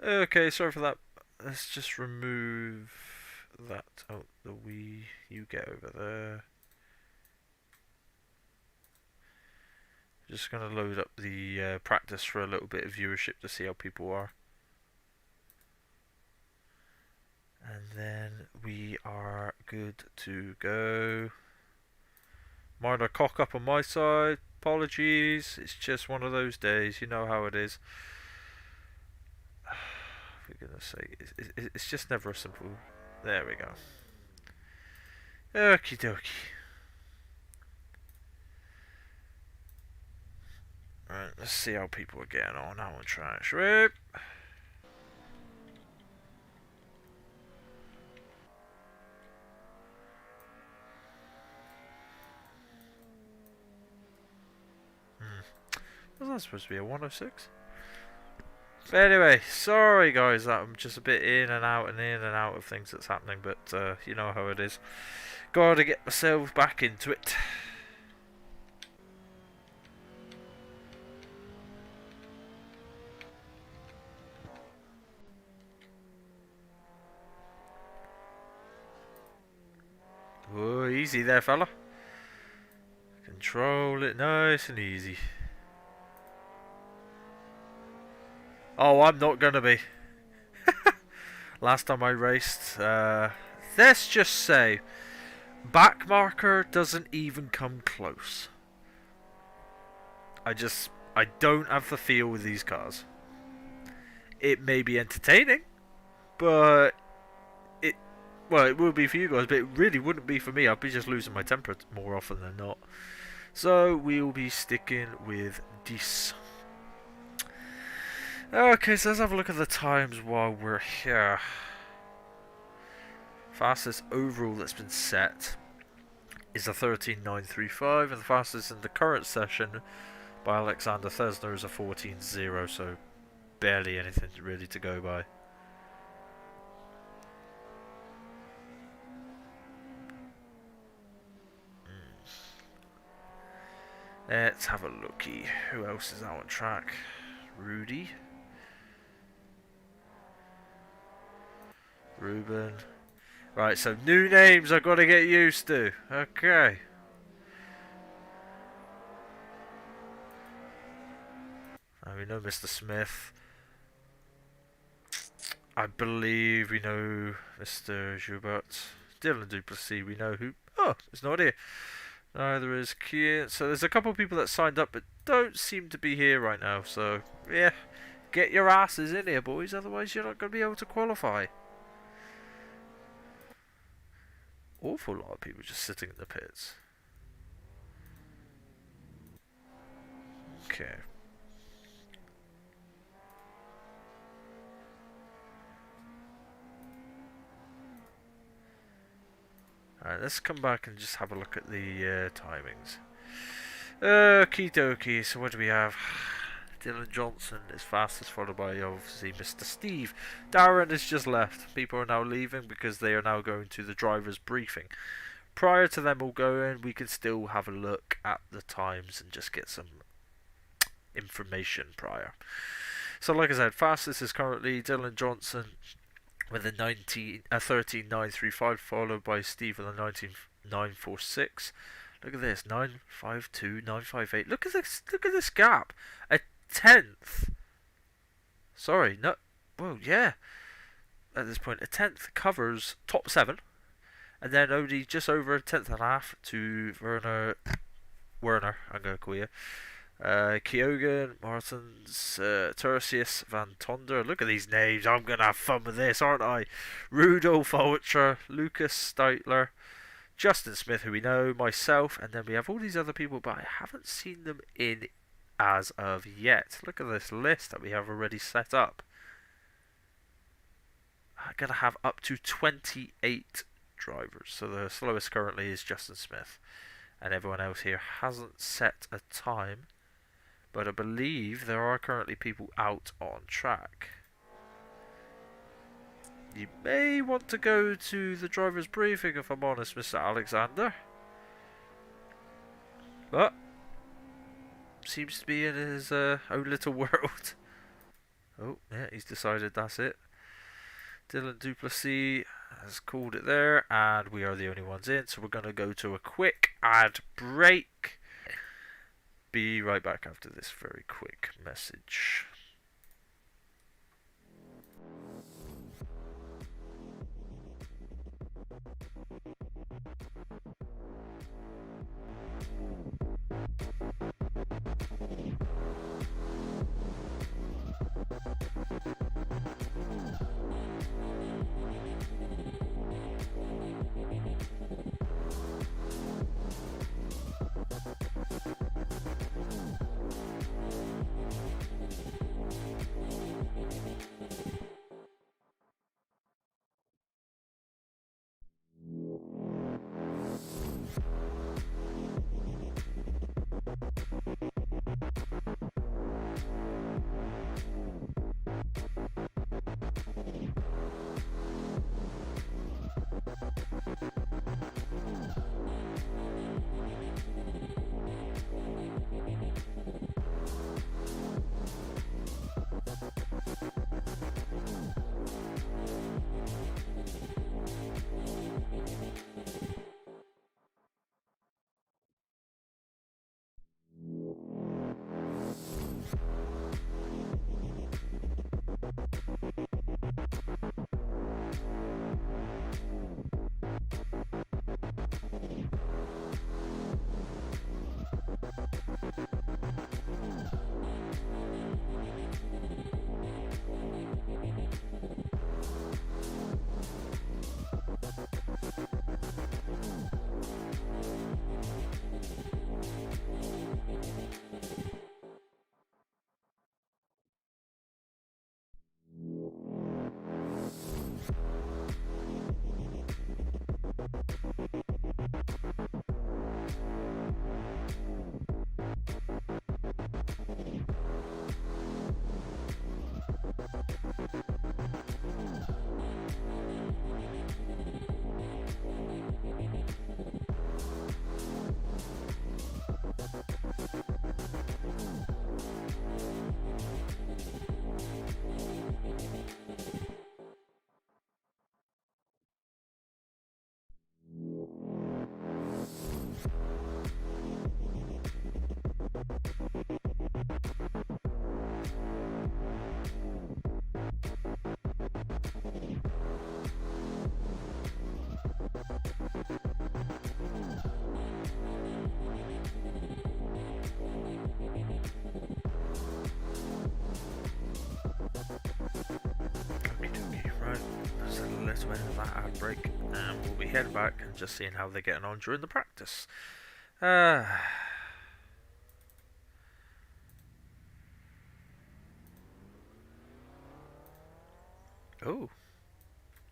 Okay, sorry for that. Let's just remove that. Oh, the wee. You get over there. Just gonna load up the practice for a little bit of viewership to see how people are. And then we are good to go. Minor cock up on my side. Apologies. It's just one of those days. You know how it is. For goodness sake, it's just never a simple. There we go. Okie dokie. Right, let's see how people are getting on. Now on track. Shall we? Was that supposed to be a 106? But anyway, sorry guys that I'm just a bit in and out of things that's happening, but you know how it is. Gotta get myself back into it. Oh, easy there, fella. Control it nice and easy. Oh, I'm not gonna be. Last time I raced, let's just say, back marker doesn't even come close. I don't have the feel with these cars. It may be entertaining, but well, it will be for you guys, but it really wouldn't be for me. I'd be just losing my temper more often than not. So we'll be sticking with this. Okay, so let's have a look at the times while we're here. Fastest overall that's been set is a 13.935, and the fastest in the current session by Alexander Thesner is a 14.0, so barely anything really to go by. Let's have a looky. Who else is out on track? Rudy. Ruben. Right, so new names I've got to get used to. Okay. We know Mr. Smith. I believe we know Mr. Joubert. Dylan Duplessis, we know who. Oh, it's not here. Neither is Kian. So there's a couple of people that signed up but don't seem to be here right now. So, yeah. Get your asses in here, boys. Otherwise, you're not going to be able to qualify. Awful lot of people just sitting in the pits. Okay. Alright, let's come back and just have a look at the timings. Okie dokie, so what do we have? Dylan Johnson is fastest, followed by obviously Mr. Steve. Darren has just left. People are now leaving because they are now going to the driver's briefing. Prior to them all going, we can still have a look at the times and just get some information prior. So like I said, fastest is currently Dylan Johnson with a 13.935, followed by Steve with a 19.946. Look at this, 952, 958. Look at this gap. A tenth. Sorry, no. Well, yeah. At this point, a tenth covers top 7, and then only just over a tenth and a half to Werner. I'm gonna call you. Kyogen, Martins, Tertius, Van Tonder. Look at these names. I'm going to have fun with this, aren't I? Rudolf Ultra, Lucas Steitler, Justin Smith, who we know, myself, and then we have all these other people, but I haven't seen them in as of yet. Look at this list that we have already set up. I'm going to have up to 28 drivers. So the slowest currently is Justin Smith, and everyone else here hasn't set a time. But I believe there are currently people out on track. You may want to go to the driver's briefing, if I'm honest, Mr. Alexander. But seems to be in his own little world. Oh, yeah, he's decided that's it. Dylan Duplessis has called it there, and we are the only ones in, so we're going to go to a quick ad break. Be right back after this very quick message. Right, there's a little bit of that ad break, and we'll be heading back and just seeing how they're getting on during the practice. Oh,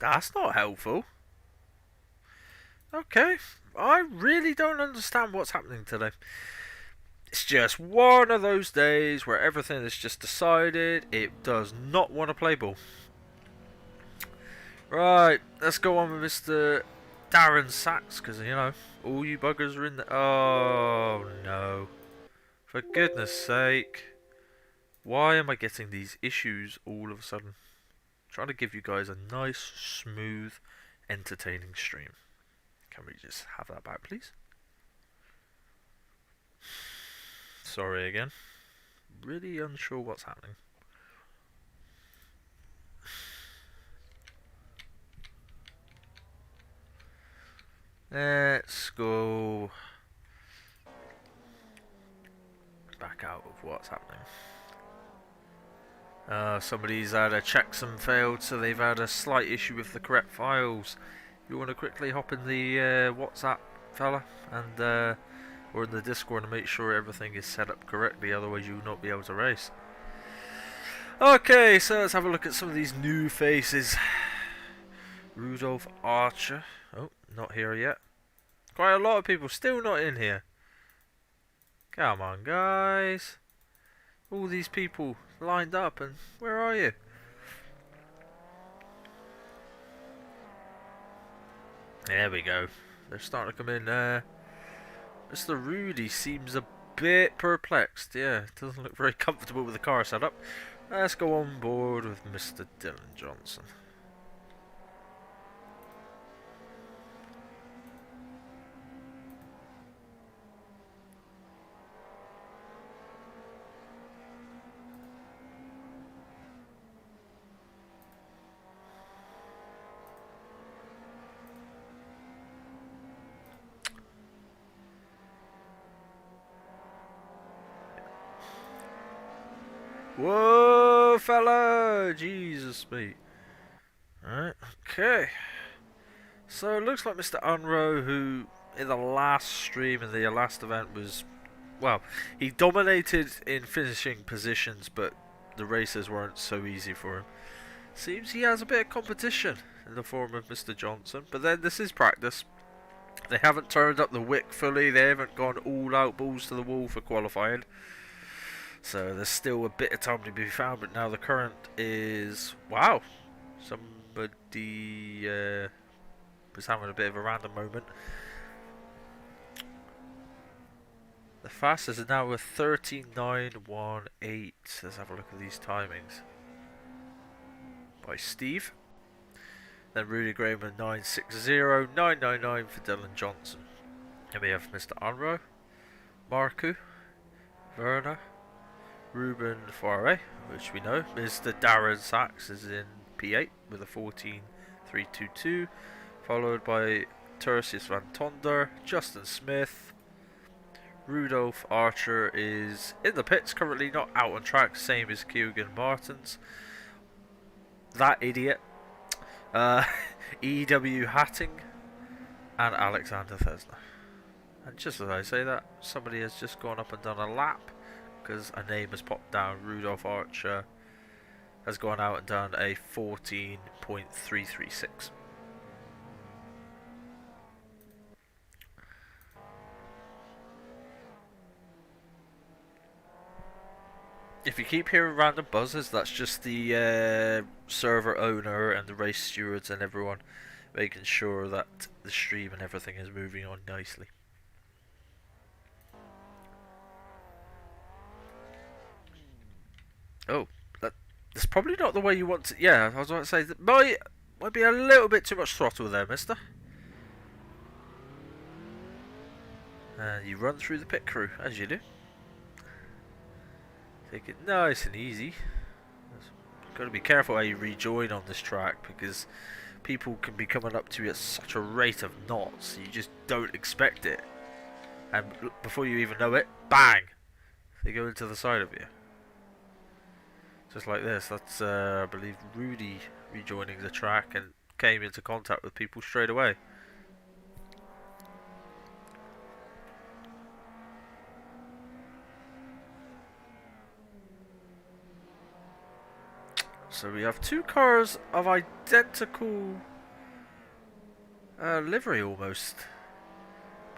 that's not helpful. Okay, I really don't understand what's happening today. It's just one of those days where everything is just decided. It does not want to play ball. Right, let's go on with Mr. Darren Sachs, because, you know, all you buggers are in the... Oh, no. For goodness sake. Why am I getting these issues all of a sudden? I'm trying to give you guys a nice, smooth, entertaining stream. Can we just have that back, please? Sorry again. Really unsure what's happening. Let's go back out of what's happening. Somebody's had a checksum failed, so they've had a slight issue with the correct files. You want to quickly hop in the WhatsApp, fella, and or in the Discord and make sure everything is set up correctly, otherwise you will not be able to race. Okay, so let's have a look at some of these new faces. Rudolph Archer. Oh, not here yet. Quite a lot of people still not in here. Come on, guys. All these people lined up, and where are you? There we go. They're starting to come in. Mr. Rudy seems a bit perplexed. Yeah, doesn't look very comfortable with the car setup. Let's go on board with Mr. Dylan Johnson. Whoa, fella! Jesus, mate. Alright, okay. So it looks like Mr. Unro, who in the last stream in the last event was, well, he dominated in finishing positions, but the races weren't so easy for him. Seems he has a bit of competition in the form of Mr. Johnson, but then this is practice. They haven't turned up the wick fully, they haven't gone all out balls to the wall for qualifying. So there's still a bit of time to be found, but now the current is, wow, somebody was having a bit of a random moment. The fastest is now a 39.18. Let's have a look at these timings. By Steve. Then Rudy Graham at 960, 999 for Dylan Johnson. And we have Mr. Unro, Marku, Werner, Ruben Faure, which we know. Mr. Darren Sachs is in P8 with a 14.322, followed by Tertius Van Tonder, Justin Smith. Rudolph Archer is in the pits, currently not out on track, same as Keegan Martins. That idiot. E.W. Hatting and Alexander Thesner. And just as I say that, somebody has just gone up and done a lap because a name has popped down. Rudolph Archer has gone out and done a 14.336. If you keep hearing random buzzes, that's just the server owner and the race stewards and everyone making sure that the stream and everything is moving on nicely. Oh, that's probably not the way you want to. Yeah, I was about to say that might be a little bit too much throttle there, mister. And you run through the pit crew, as you do. Take it nice and easy. Got to be careful how you rejoin on this track because people can be coming up to you at such a rate of knots you just don't expect it, and before you even know it, bang, they go into the side of you. Just like this. That's I believe Rudy rejoining the track and came into contact with people straight away. So we have two cars of identical livery almost.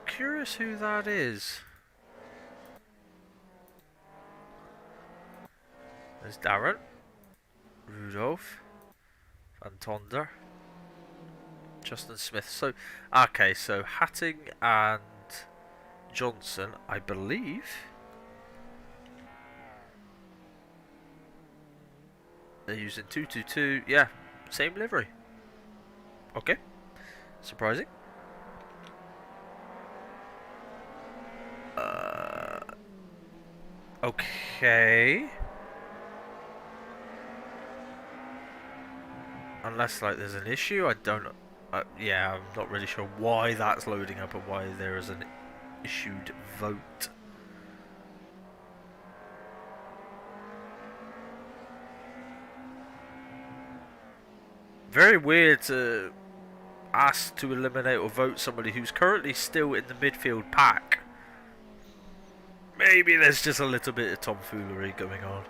Curious who that is. There's Darren, Rudolph, Van Tonder, Justin Smith. So, okay, so Hatting and Johnson, I believe. They're using 222. Yeah, same livery. Okay, surprising. Okay. Unless like there's an issue, I don't. Yeah, I'm not really sure why that's loading up and why there is an issued vote. Very weird to ask to eliminate or vote somebody who's currently still in the midfield pack. Maybe there's just a little bit of tomfoolery going on.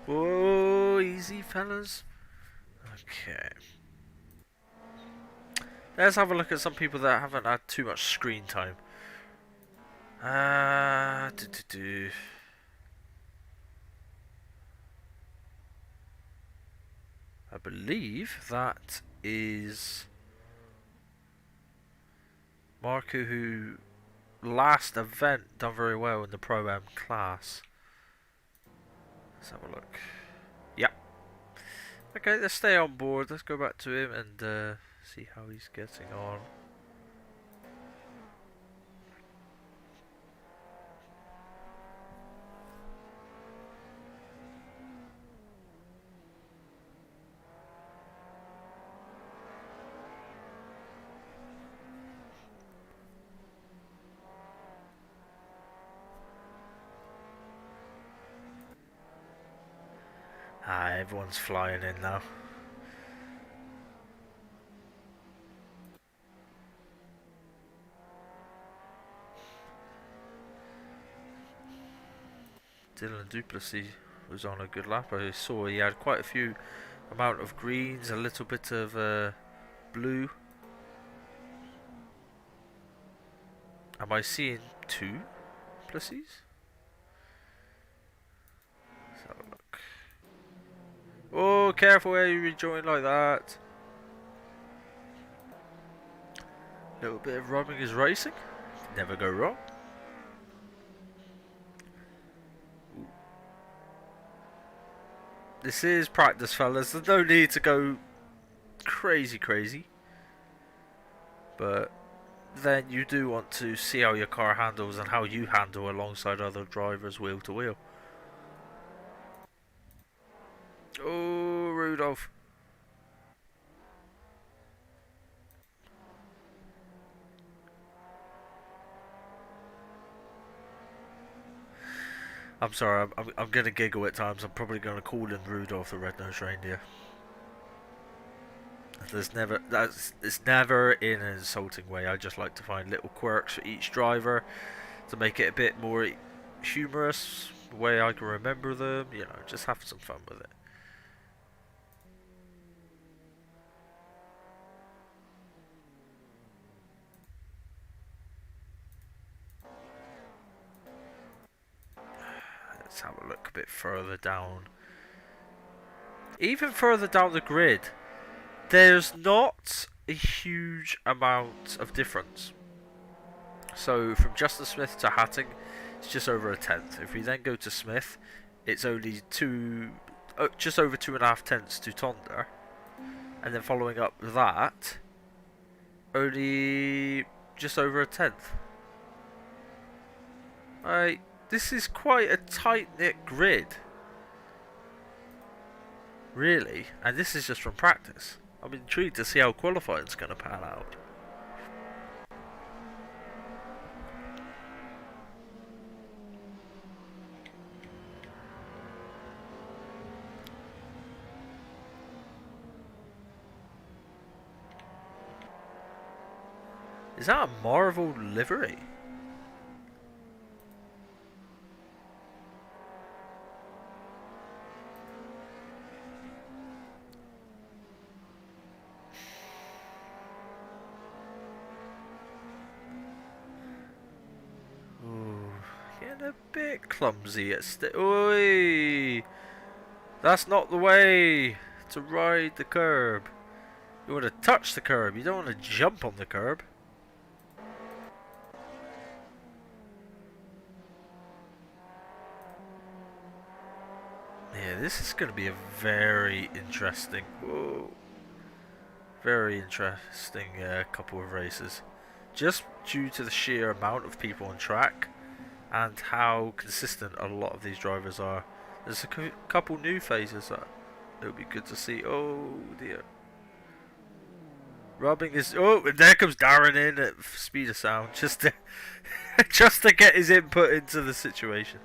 Whoa, easy fellas. Okay. Let's have a look at some people that haven't had too much screen time. Uh, do, do, do. I believe that is Marco, who last event done very well in the Pro-Am class. Let's have a look. Yep. Okay, let's stay on board. Let's go back to him and see how he's getting on. Ah, everyone's flying in now. Dylan Duplessis was on a good lap. I saw he had quite a few amount of greens, a little bit of blue. Am I seeing two Duplessis? Let's have a look. Oh, careful where you rejoin like that. Little bit of rubbing is racing. Never go wrong. This is practice, fellas. There's no need to go crazy. But then you do want to see how your car handles and how you handle alongside other drivers wheel to wheel. Oh, Rudolph. I'm sorry, I'm gonna giggle at times. I'm probably gonna call him Rudolph the Red-Nosed Reindeer. It's never in an insulting way. I just like to find little quirks for each driver to make it a bit more humorous, the way I can remember them. You know, just have some fun with it. Let's have a look a bit further down. Even further down the grid, there's not a huge amount of difference. So from Justin Smith to Hatting, it's just over a tenth. If we then go to Smith, it's only just over 2.5 tenths to Tonder, and then following up that, only just over a tenth. Right, this is quite a tight-knit grid, really, and this is just from practice. I'm intrigued to see how qualifying's going to pan out. Is that a Marvel livery? Ooh, getting a bit clumsy at Oi! That's not the way to ride the curb. You want to touch the curb, you don't want to jump on the curb. Yeah, this is going to be a very interesting, couple of races. Just due to the sheer amount of people on track and how consistent a lot of these drivers are. There's a couple new phases that it'll be good to see. Oh dear. Rubbing is... Oh, and there comes Darren in at speed of sound just to, just to get his input into the situation.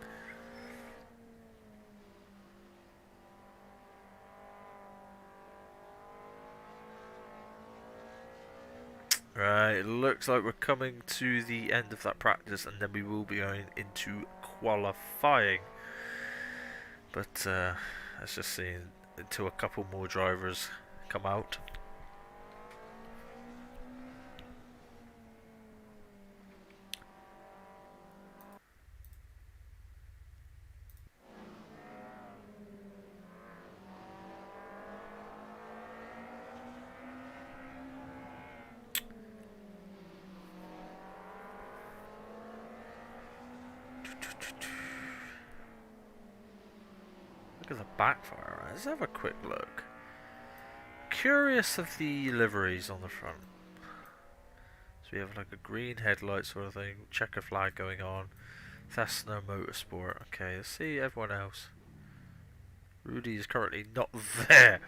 Right, it looks like we're coming to the end of that practice, and then we will be going into qualifying. But let's just see until a couple more drivers come out. Look at the backfire. Let's have a quick look. Curious of the liveries on the front. So we have like a green headlight sort of thing, checker flag going on. Cessna Motorsport. Okay, let's see everyone else. Rudy is currently not there.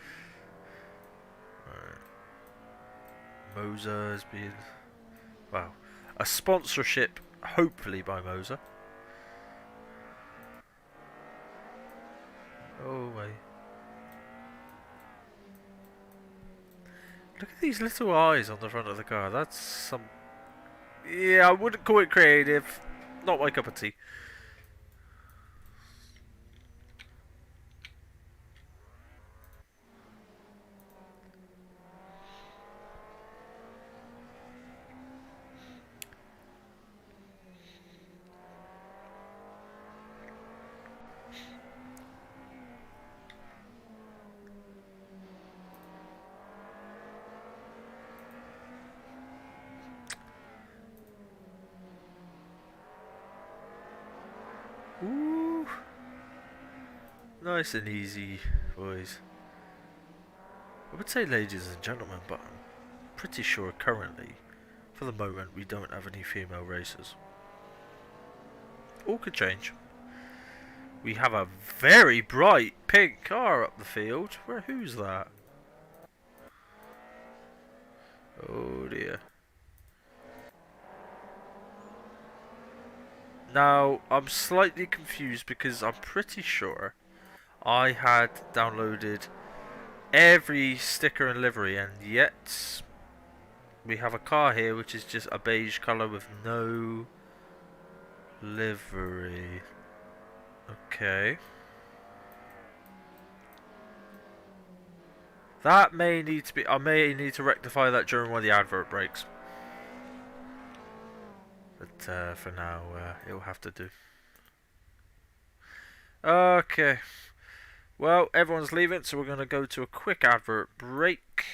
Right. Moser has been... Wow. A sponsorship, hopefully by Moser. Oh my. Look at these little eyes on the front of the car. That's some... Yeah, I wouldn't call it creative. Not my cup of tea. Ooh. Nice and easy, boys. I would say ladies and gentlemen, but I'm pretty sure currently, for the moment, we don't have any female racers. All could change. We have a very bright pink car up the field. Who's that? Oh dear. Now, I'm slightly confused because I'm pretty sure I had downloaded every sticker and livery, and yet we have a car here which is just a beige colour with no livery. Okay. That may need to be... I may need to rectify that during one of the advert breaks. But for now, it'll have to do. Okay. Well, everyone's leaving, so we're going to go to a quick advert break.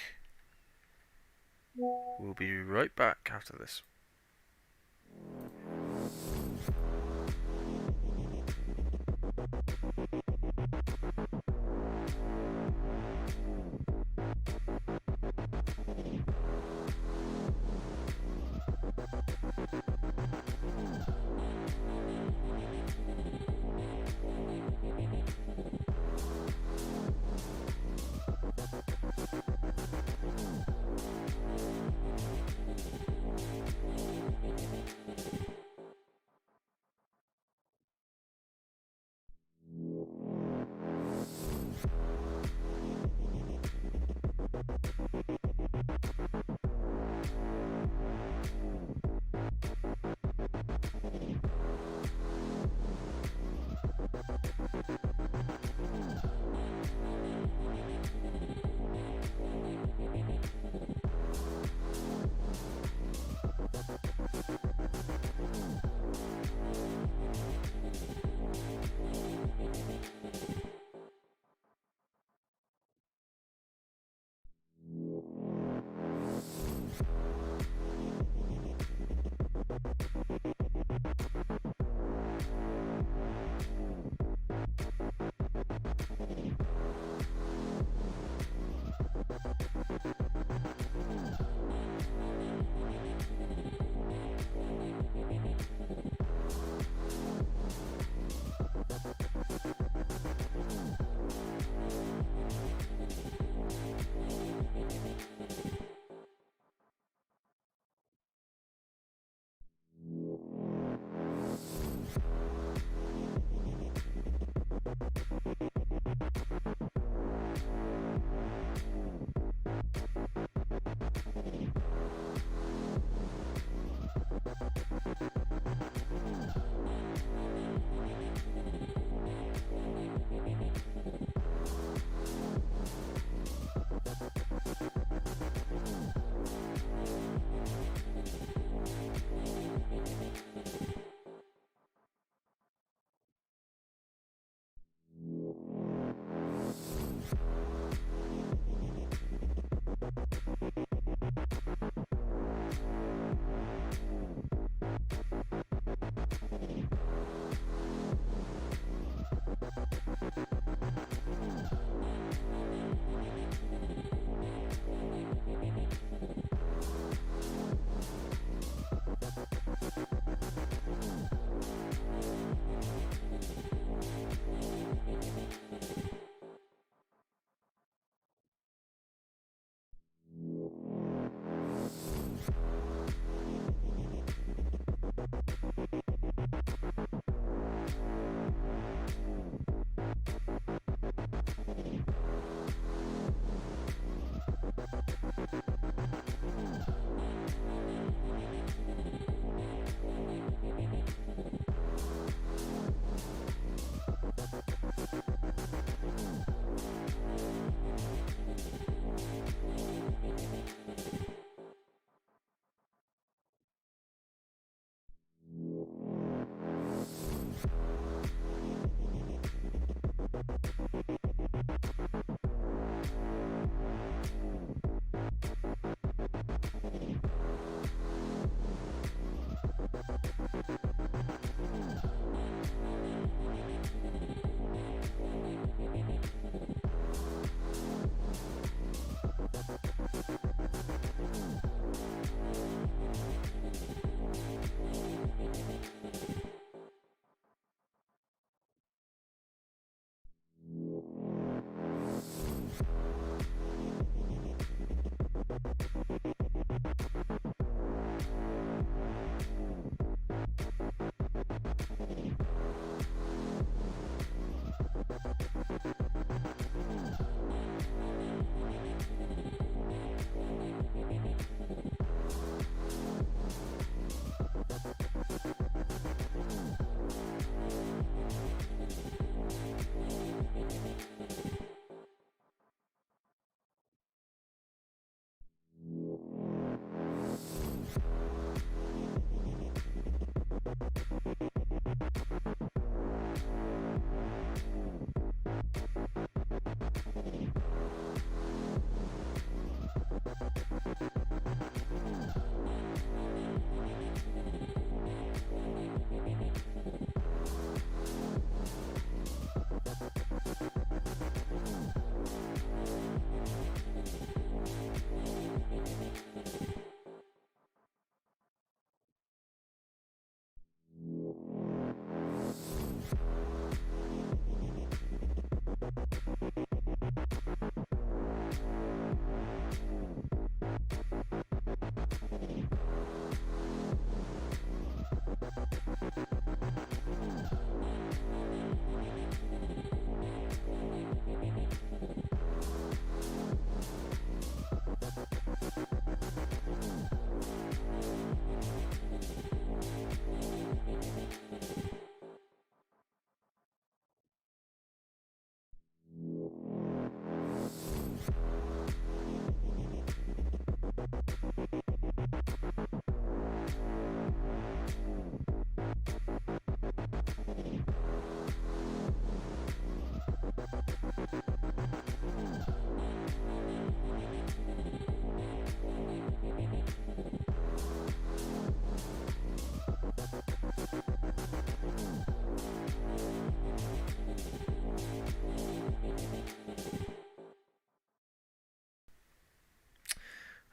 We'll be right back after this.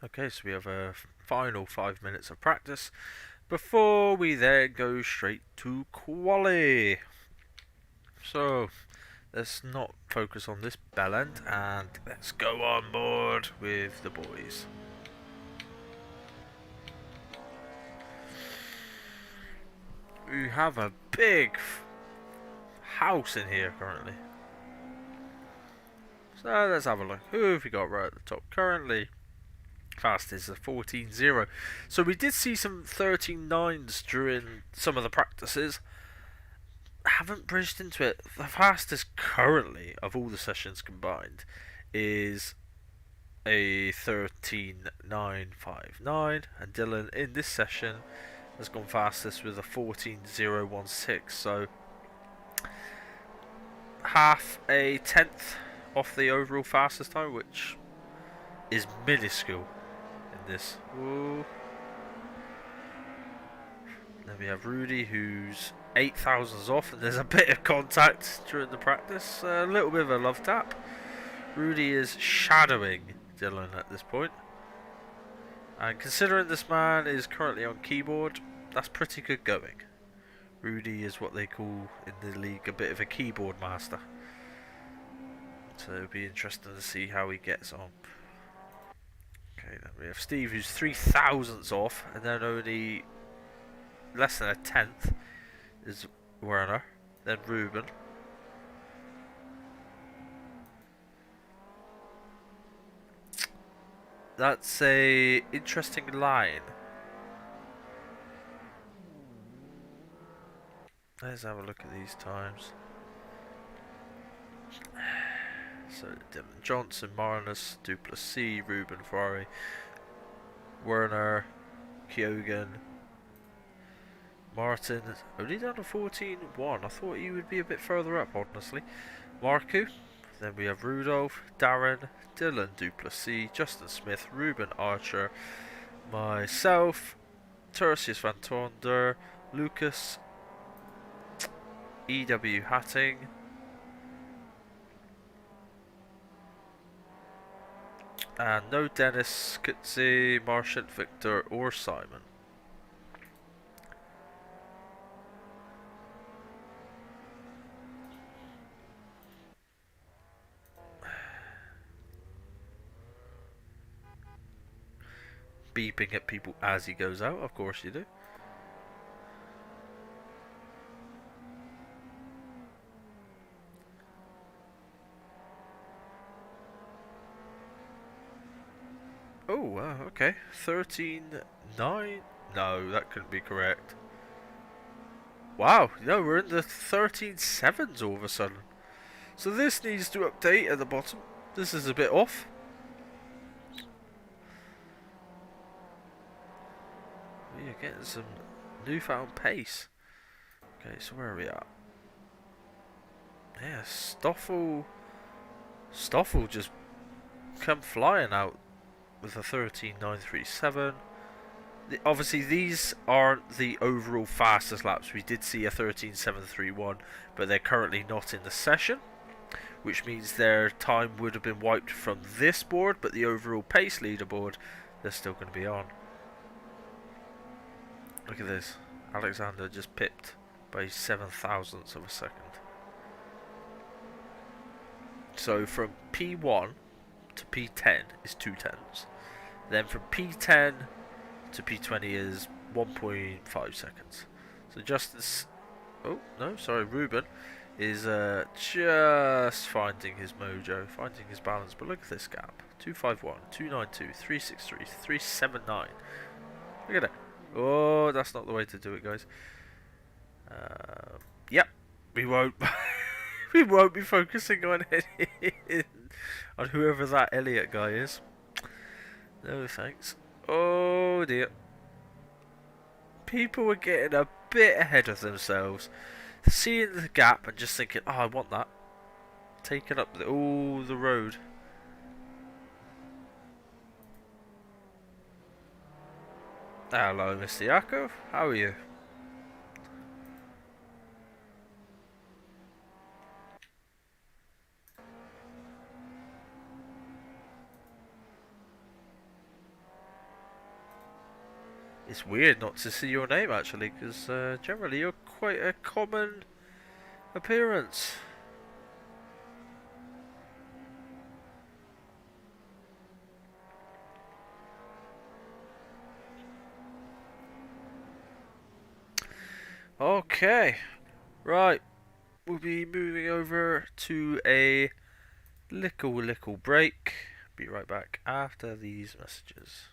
Okay, so we have a final 5 minutes of practice before we then go straight to quali. So let's not focus on this bell end and let's go on board with the boys. We have a big house in here currently. So let's have a look. Who have we got right at the top currently? Fast is a 14.0. So we did see some 13.9s during some of the practices. Haven't bridged into it. The fastest currently of all the sessions combined is a 13.959, and Dylan in this session has gone fastest with a 14.016. So half a tenth off the overall fastest time, which is minuscule in this. Ooh. Then we have Rudy, who's 8,000s off, and there's a bit of contact during the practice. A little bit of a love tap. Rudy is shadowing Dylan at this point. And considering this man is currently on keyboard, that's pretty good going. Rudy is what they call in the league a bit of a keyboard master. So it'll be interesting to see how he gets on. Okay, then we have Steve, who's 3,000s off, and then only less than a tenth is Werner, then Ruben. That's a interesting line. Let's have a look at these times. So Dylan Johnson, Marnus, Duplessis, Ruben, Ferrari, Werner, Kyogen, Martin, only down to 14.1. I thought he would be a bit further up, honestly. Marku, then we have Rudolph, Darren, Dylan Duplessis, Justin Smith, Ruben Archer, myself, Tertius Van Tonder, Lucas, EW Hatting, and no Dennis, Kutzi, Martian, Victor, or Simon. Beeping at people as he goes out, of course you do. Oh, okay. 13.9? No, that couldn't be correct. Wow, no, we're in the 13.7s all of a sudden. So this needs to update at the bottom. This is a bit off. We are getting some newfound pace. Okay, so where are we at? Yeah, Stoffel just come flying out with a 13.937. Obviously, these aren't the overall fastest laps. We did see a 13.731, but they're currently not in the session, which means their time would have been wiped from this board, but the overall pace leaderboard, they're still going to be on. Look at this. Alexander just pipped by 7,000ths of a second. So from P1 to P10 is 2/10. Then from P10 to P20 is 1.5 seconds. So Justin's... Oh, no, sorry, Ruben is just finding his mojo, finding his balance. But look at this gap. 251, 292, 363, 379. Look at it. Oh, that's not the way to do it, guys. Yep, we won't. We won't be focusing on on whoever that Elliot guy is. No thanks. Oh dear. People were getting a bit ahead of themselves, seeing the gap and just thinking, "Oh, I want that." Taking up all the road. Hello, Mr. Yakov. How are you? It's weird not to see your name actually, because generally you're quite a common appearance. Okay, right. We'll be moving over to a little break. Be right back after these messages.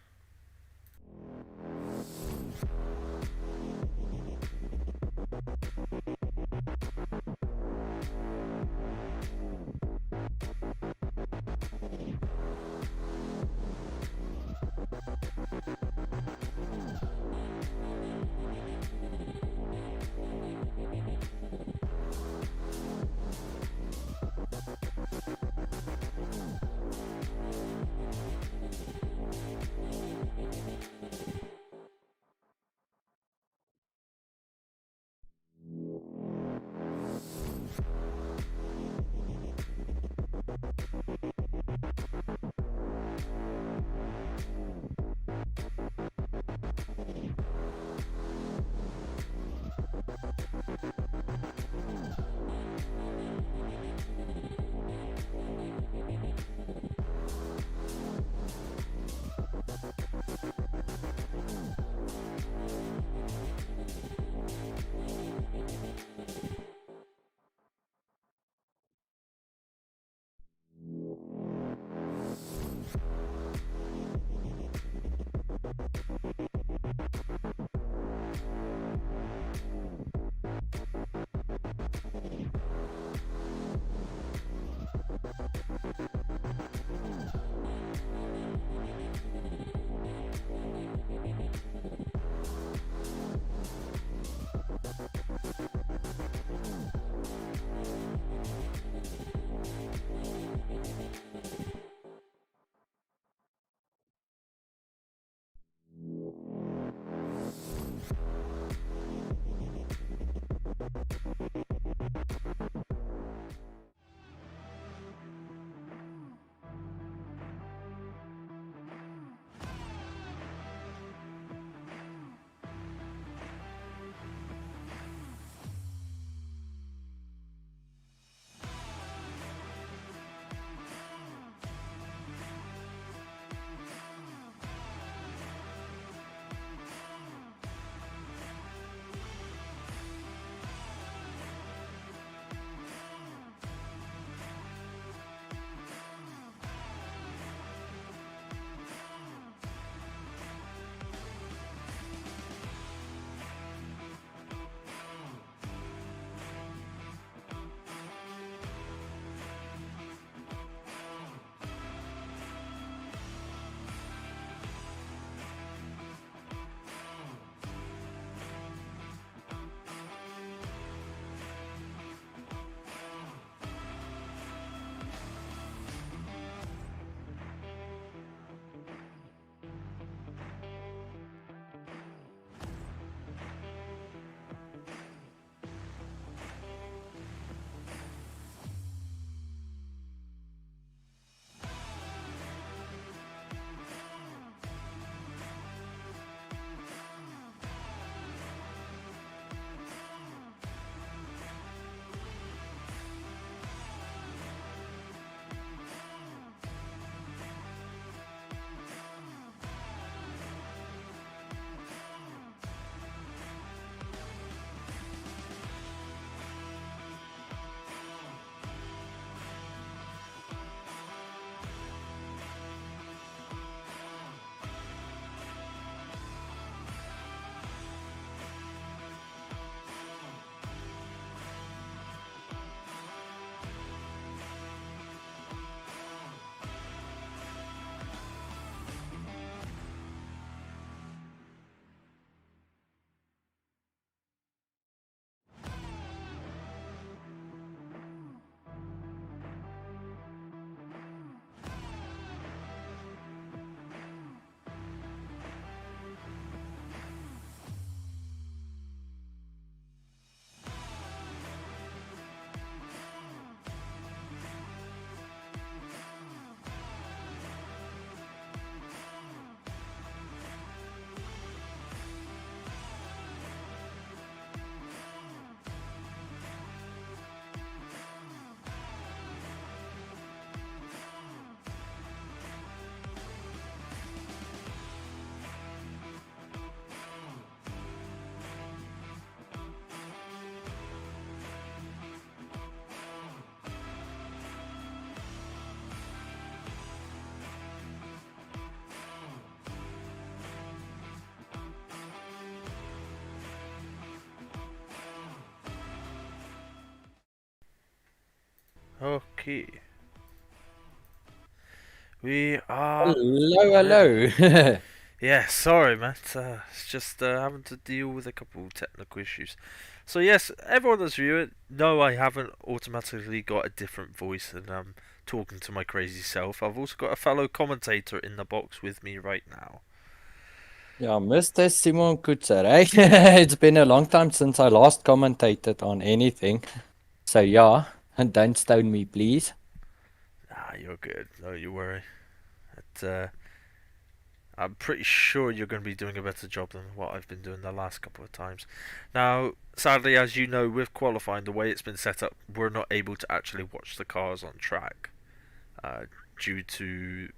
Okay. We are Hello, ready. hello. Yeah, sorry, Matt. It's just having to deal with a couple of technical issues. So yes, everyone that's viewing, no, I haven't automatically got a different voice and I'm talking to my crazy self. I've also got a fellow commentator in the box with me right now. Yeah, Mr. Simon Kutzer, eh? It's been a long time since I last commentated on anything. So yeah, and don't stone me, please. Ah, you're good. No, you worry. It, I'm pretty sure you're going to be doing a better job than what I've been doing the last couple of times. Now, sadly, as you know, with qualifying, the way it's been set up, we're not able to actually watch the cars on track uh, due to.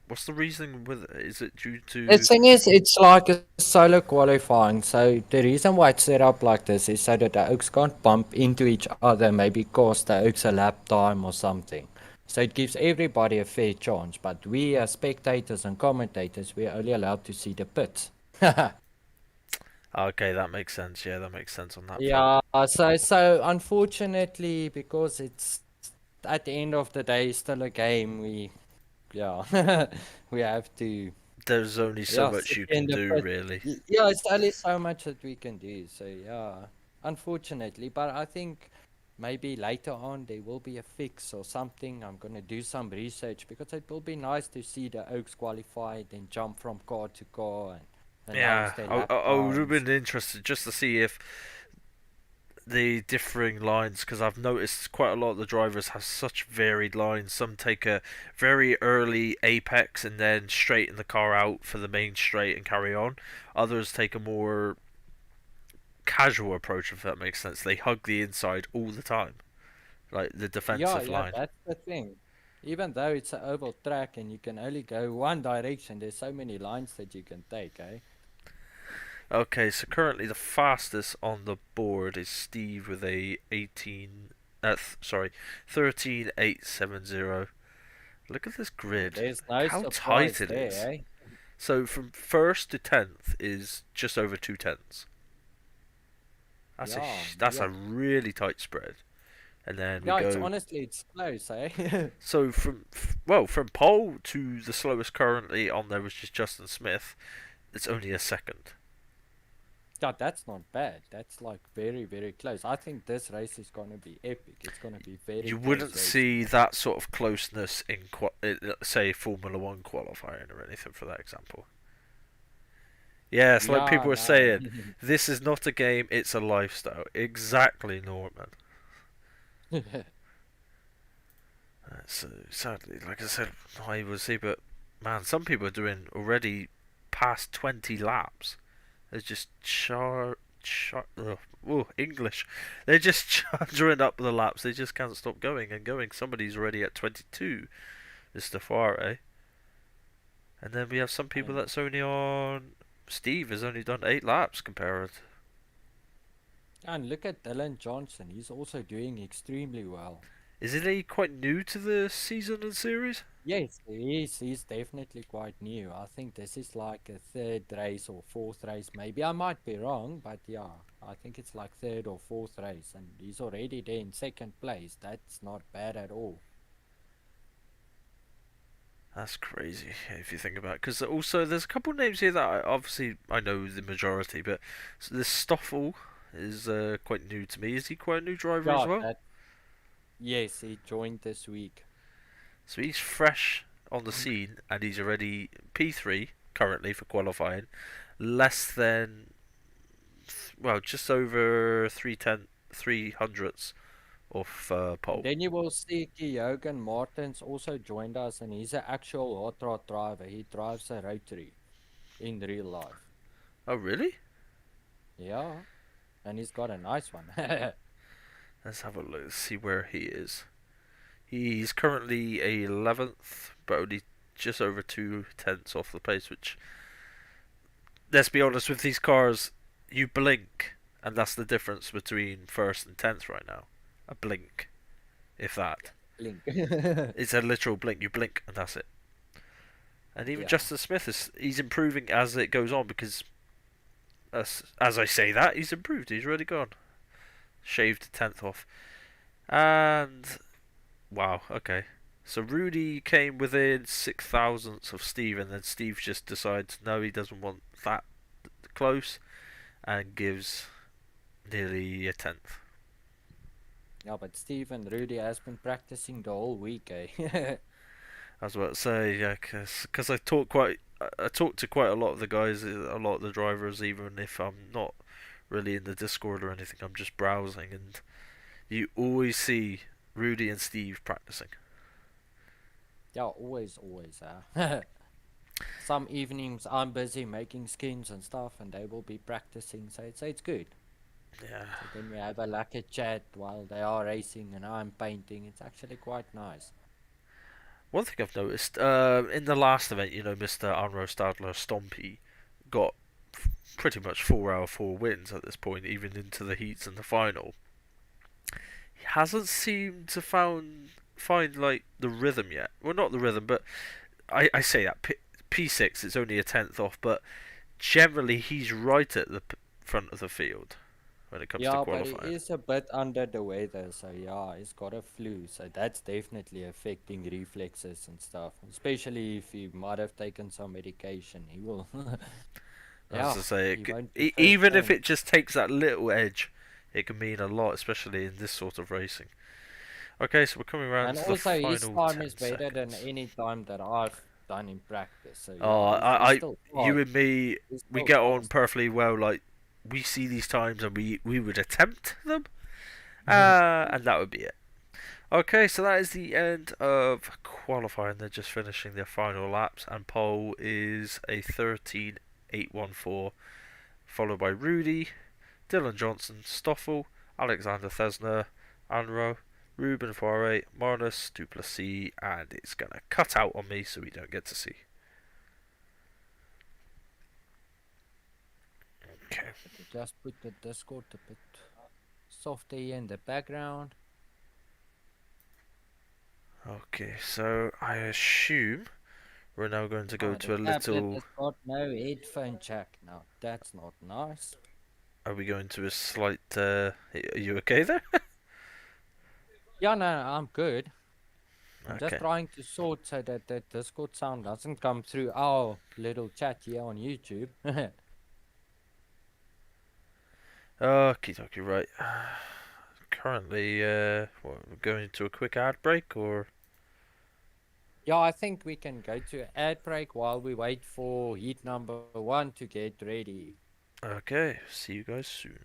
What's the reason with it? Is it due The to. thing is, it's like a solo qualifying. So the reason why it's set up like this is so that the oaks can't bump into each other, maybe cost the oaks a lap time or something. So it gives everybody a fair chance. But we as spectators and commentators, we're only allowed to see the pits. Okay, that makes sense. Yeah, that makes sense on that front. Yeah, so unfortunately, because it's at the end of the day still a game, yeah, we have to There's only so yeah much sit you can in the do, pit. really. Yeah, it's only so much that we can do. So yeah, unfortunately, but I think maybe later on there will be a fix or something. I'm gonna do some research because it will be nice to see the Oaks qualify, then jump from car to car and announce Yeah, their I, lap I, I would have times. been interested just to see if the differing lines, because I've noticed quite a lot of the drivers have such varied lines. Some take a very early apex and then straighten the car out for the main straight and carry on. Others take a more casual approach, if that makes sense. They hug the inside all the time, like the Yeah, defensive yeah, line. that's the thing. Even though it's an oval track and you can only go one direction, there's so many lines that you can take, eh? Okay, so currently the fastest on the board is Steve with a 18. Sorry, 13.870. Look at this grid. There's Look no how tight surprise it is. there, eh? So from first to 10th is just over 2 tenths. Yeah, That's a yeah. really tight spread. And then we Yeah, it's go. honestly it's close, eh? So from pole to the slowest currently on there, which is Justin Smith, it's only a second. Yeah, that's not bad. That's like very, very close. I think this race is gonna be epic. It's gonna be very You close wouldn't racing. see that sort of closeness in say Formula One qualifying or anything for that example. Yeah, it's like Yeah, people were no. saying, this is not a game, it's a lifestyle. Exactly, Norman. So sadly, like I said, I will see, but man, some people are doing already past 20 laps. They're just English. They're just charging up the laps. They just can't stop going and going. Somebody's already at 22, Mr. Fare. And then we have some people And that's only on. Steve has only done 8 laps compared. and look at Dylan Johnson. He's also doing extremely well. Isn't he quite new to the season and series? Yes, he's definitely quite new. I think this is like a third race or fourth race, maybe. I might be wrong, but yeah, I think it's like third or fourth race, and he's already there in second place. That's not bad at all. That's crazy if you think about it. Because also there's a couple of names here that obviously I know the majority, but this Stoffel is quite new to me. Is he quite a new driver as Yeah, well? that yes, he joined this week. So he's fresh on the scene and he's already P3 currently for qualifying, less than well just over 300ths off And pole. then you will see Kyogan Martins also joined us, and he's an actual hot rod driver. He drives a rotary in real life. Oh really? Yeah, and he's got a nice one. Let's have a look. See where he is. He's currently a 11th, but only just over 2 tenths off the pace. Which, let's be honest, with these cars, you blink, and that's the difference between first and 10th right now. A blink, if that. Link. It's a literal blink. You blink, and that's it. And even Yeah. Justin Smith he's improving as it goes on because as I say that he's improved. He's already gone, shaved a tenth off, and Wow. Okay. So Rudy came within 6 thousandths of Steve, and then Steve just decides no, he doesn't want that close, and gives nearly a tenth. Yeah, but Steve and Rudy has been practicing the whole week, eh? I was about to say, yeah, because I talk to quite a lot of the guys, a lot of the drivers, even if I'm not really in the Discord or anything. I'm just browsing, and you always see Rudy and Steve practicing. Yeah, always, always. Some evenings I'm busy making skins and stuff, and they will be practicing. So it's good. Yeah. So then we have a lucky chat while they are racing and I'm painting. It's actually quite nice. One thing I've noticed in the last event, Mr. Anro Stadler Stompy got pretty much 4 out of 4 wins at this point, even into the heats and the final. He hasn't seemed to find like the rhythm yet. Well, not the rhythm, but I say that P6 it's only a tenth off, but generally he's right at the front of the field when it comes to Yeah, but he qualifying. is a bit under the weather, so yeah, he's got a flu, so that's definitely affecting reflexes and stuff. Especially if he might have taken some medication, he will. As Yeah, I say, he won't be first even if home. it just takes that little edge, it can mean a lot, especially in this sort of racing. Okay, so we're coming around And to the also, his final time 10 is better than seconds. any time that I've done in practice. So Oh, yeah, he's still you fast. and me, He's we still get on fast. perfectly well. Like we see these times and we would attempt them, and that would be it. Okay, so that is the end of qualifying. They're just finishing their final laps, and pole is a 13.814, followed by Rudy, Dylan Johnson, Stoffel, Alexander Thesner, Anro, Ruben Foire, Marnus, Duplessis, and it's gonna cut out on me so we don't get to see. Okay. Let me just put the Discord a bit softer here in the background. Okay, so I assume we're now going to go Ah, the to a tablet little. has got no headphone jack. Now that's not nice. Are we going to a slight? Are you okay there? Yeah, no, I'm good. I'm just Okay. trying to sort so that the Discord sound doesn't come through our little chat here on YouTube. Okie dokie, right. Currently, what, we're going to a quick ad break, or Yeah, I think we can go to ad break while we wait for heat number 1 to get ready. okay. See you guys soon.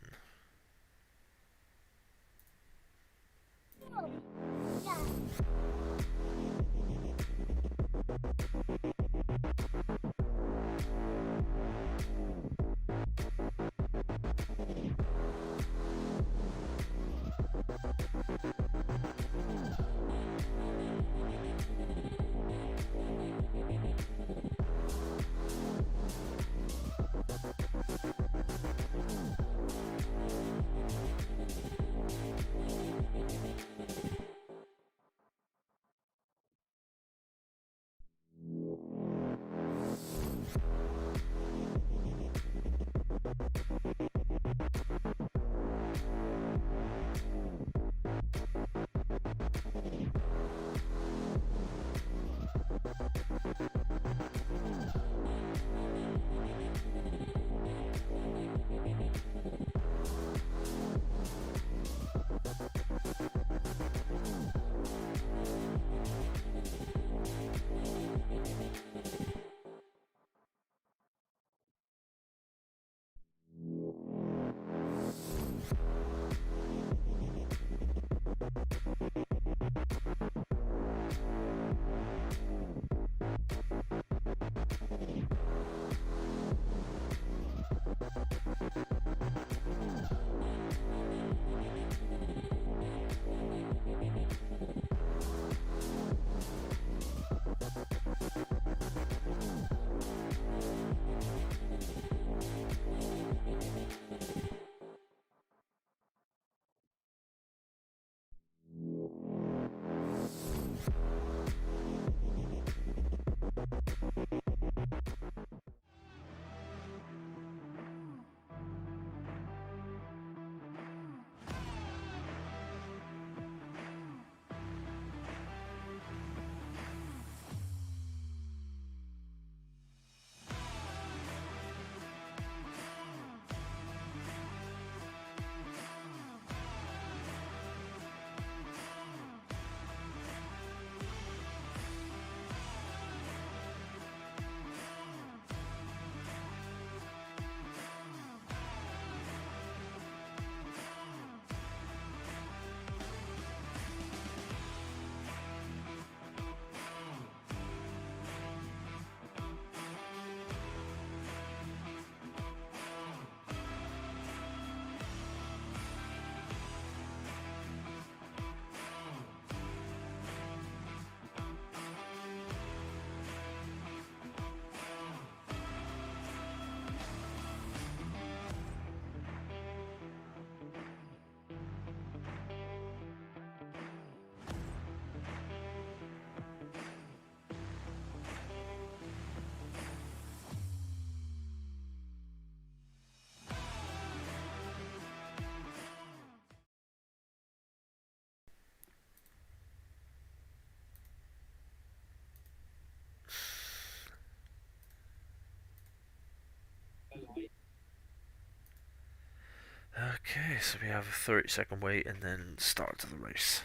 so we have a 30-second wait and then start of the race.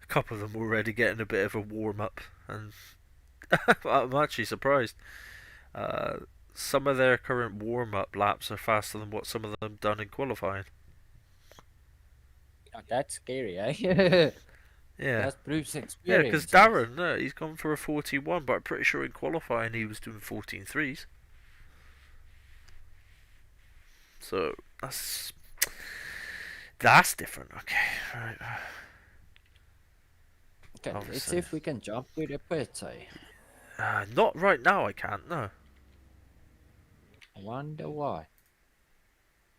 A couple of them already getting a bit of a warm up, and I'm actually surprised. Uh, some of their current warm up laps are faster than what some of them done in qualifying. Yeah, that's scary, eh? Yeah. That proves Yeah, because experience. Darren, he's gone for a 41, but I'm pretty sure in qualifying he was doing 14.3s. So that's different. Okay, right. Okay, let's see Obviously. if we can jump to the pits, eh? Not right now. I can't. No. I wonder why.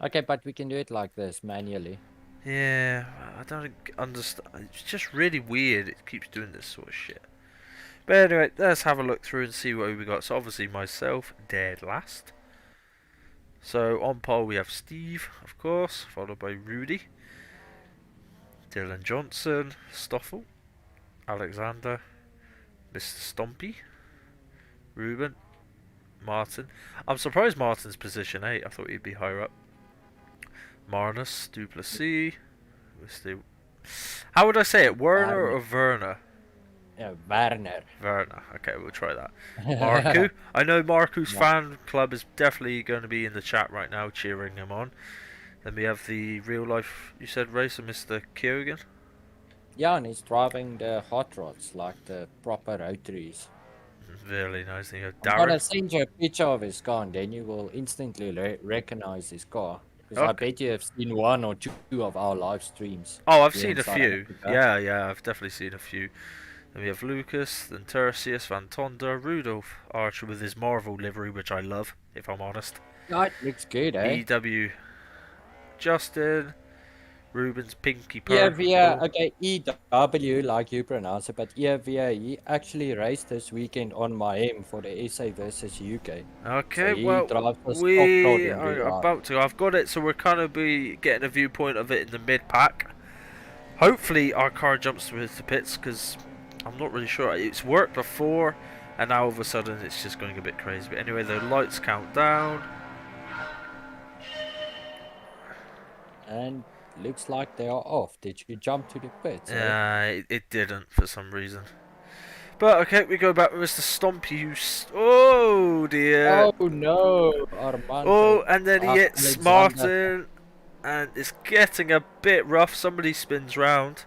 Okay, but we can do it like this, manually. Yeah, I don't understand. It's just really weird. It keeps doing this sort of shit. But anyway, let's have a look through and see what we got. So obviously myself, dead last. So on pole we have Steve, of course, followed by Rudy, Dylan Johnson, Stoffel, Alexander, Mr. Stompy, Ruben, Martin. I'm surprised Martin's position 8. I thought he'd be higher up. Marnus, Duplessis, Mr. How would I say it? Werner or Werner? Yeah, Werner. Werner. Okay, we'll try that. Marku. I know Marku's fan club is definitely going to be in the chat right now cheering him on. Then we have the real life, you said, racer, Mr. Kyogen. Yeah, and he's driving the HotRods, like the proper rotaries. Really nice. Then you have I'm gonna Darren. send you a picture of his car, and then you will instantly recognize his car. Because I Okay. bet you have seen one or two of our live streams. Oh, I've here seen in a South few. Africa. Yeah, I've definitely seen a few. Then we have Lucas, then Tertius, Van Tonder, Rudolph, Archer with his Marvel livery, which I love, if I'm honest. Yeah, it looks good, eh? EW, Justin, Ruben's Pinky Yeah, via, Purple. okay, EW, like you pronounce it, but yeah, via, he actually raced this weekend on my M for the SA versus UK. Okay, So he well, drives a stock rod we in are real life. about to. I've got it, so we're kind of be getting a viewpoint of it in the mid pack. Hopefully, our car jumps with the pits because I'm not really sure. It's worked before, and now all of a sudden it's just going a bit crazy. But anyway, the lights count down. And looks like they are off. Did you jump to the pits, eh? It didn't for some reason. But okay, we go back with Mr. Stompy. Oh dear. Oh no, Armando. Oh, and then he hits Alexander. Martin, and it's getting a bit rough. Somebody spins round.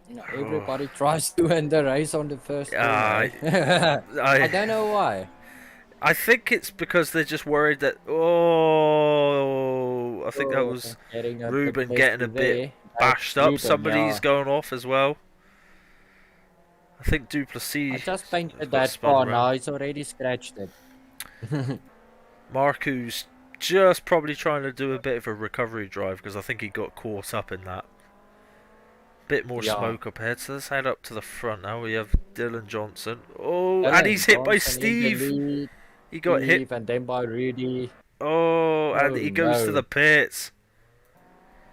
No, everybody tries to win the race on the first turn, I, eh? I don't know why. I think it's because they're just worried that. Oh, I think that Oh, was getting a bit Ruben getting messy a bit there. bashed That's up. Ruben, Somebody's yeah. going off as well. I think I Duplessis just has painted got that spun car around. now. He's already scratched it. Marku's just probably trying to do a bit of a recovery drive because I think he got caught up in that. Bit more Yeah. smoke up ahead, so let's head up to the front now. We have Dylan Johnson. Oh, and Dylan he's hit by Johnson in the Steve. lead. He got hit. Steve and then by Rudy. Oh, and Oh he goes to the no. pits.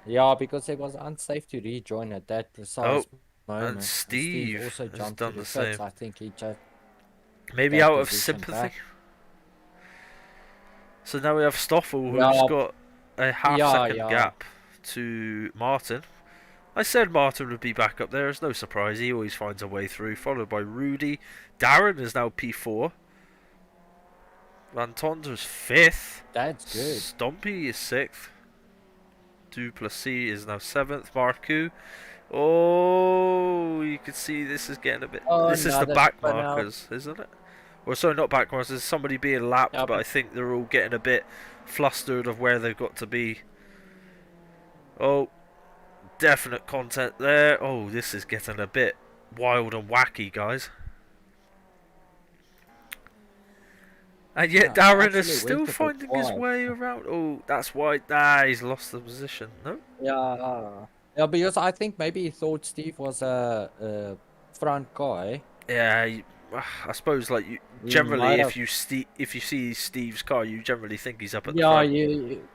Yeah, because it was unsafe to rejoin at that precise moment. And Steve Also has jumped done to the the pits. same. I think he just Maybe that out of position sympathy. back. So now we have Stoffel, who's Yeah, got a half-second yeah. gap to Martin. I said Martin would be back up there. It's no surprise. He always finds a way through. Followed by Rudy. Darren is now P4. Van Tonder's 5th. That's good. Stompy is 6th. Duplessis is now 7th. Marku. Oh, you can see this is getting a bit. Oh, This is the another back spin out. markers, isn't it? Or sorry, not back markers. There's somebody being lapped, Yeah, but I think they're all getting a bit flustered of where they've got to be. Oh, definite content there. Oh, this is getting a bit wild and wacky, guys. And yet Darren is still finding his way around. Oh, that's why. He's lost the position. No? Yeah. Yeah, because I think maybe he thought Steve was a front guy. Yeah, I suppose like you He generally, might if have. you see Steve's car, you generally think he's up at the Yeah, front. you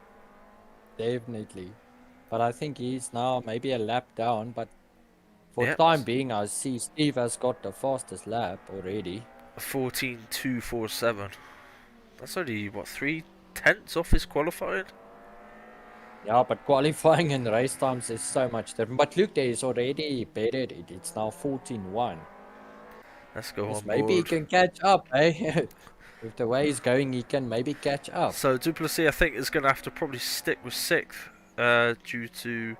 definitely. But I think he's now maybe a lap down. But for Yep. time being, I see Steve has got the fastest lap already. 14.247. That's only, what, 3/10 off his qualifying? Yeah, but qualifying and race times is so much different. But look, there is already bettered it. It's now 14-1. Let's go Yes, on maybe he board. can catch up, eh? With the way he's going, he can maybe catch up. So Duplessis, I think, is going to have to probably stick with 6th, due to...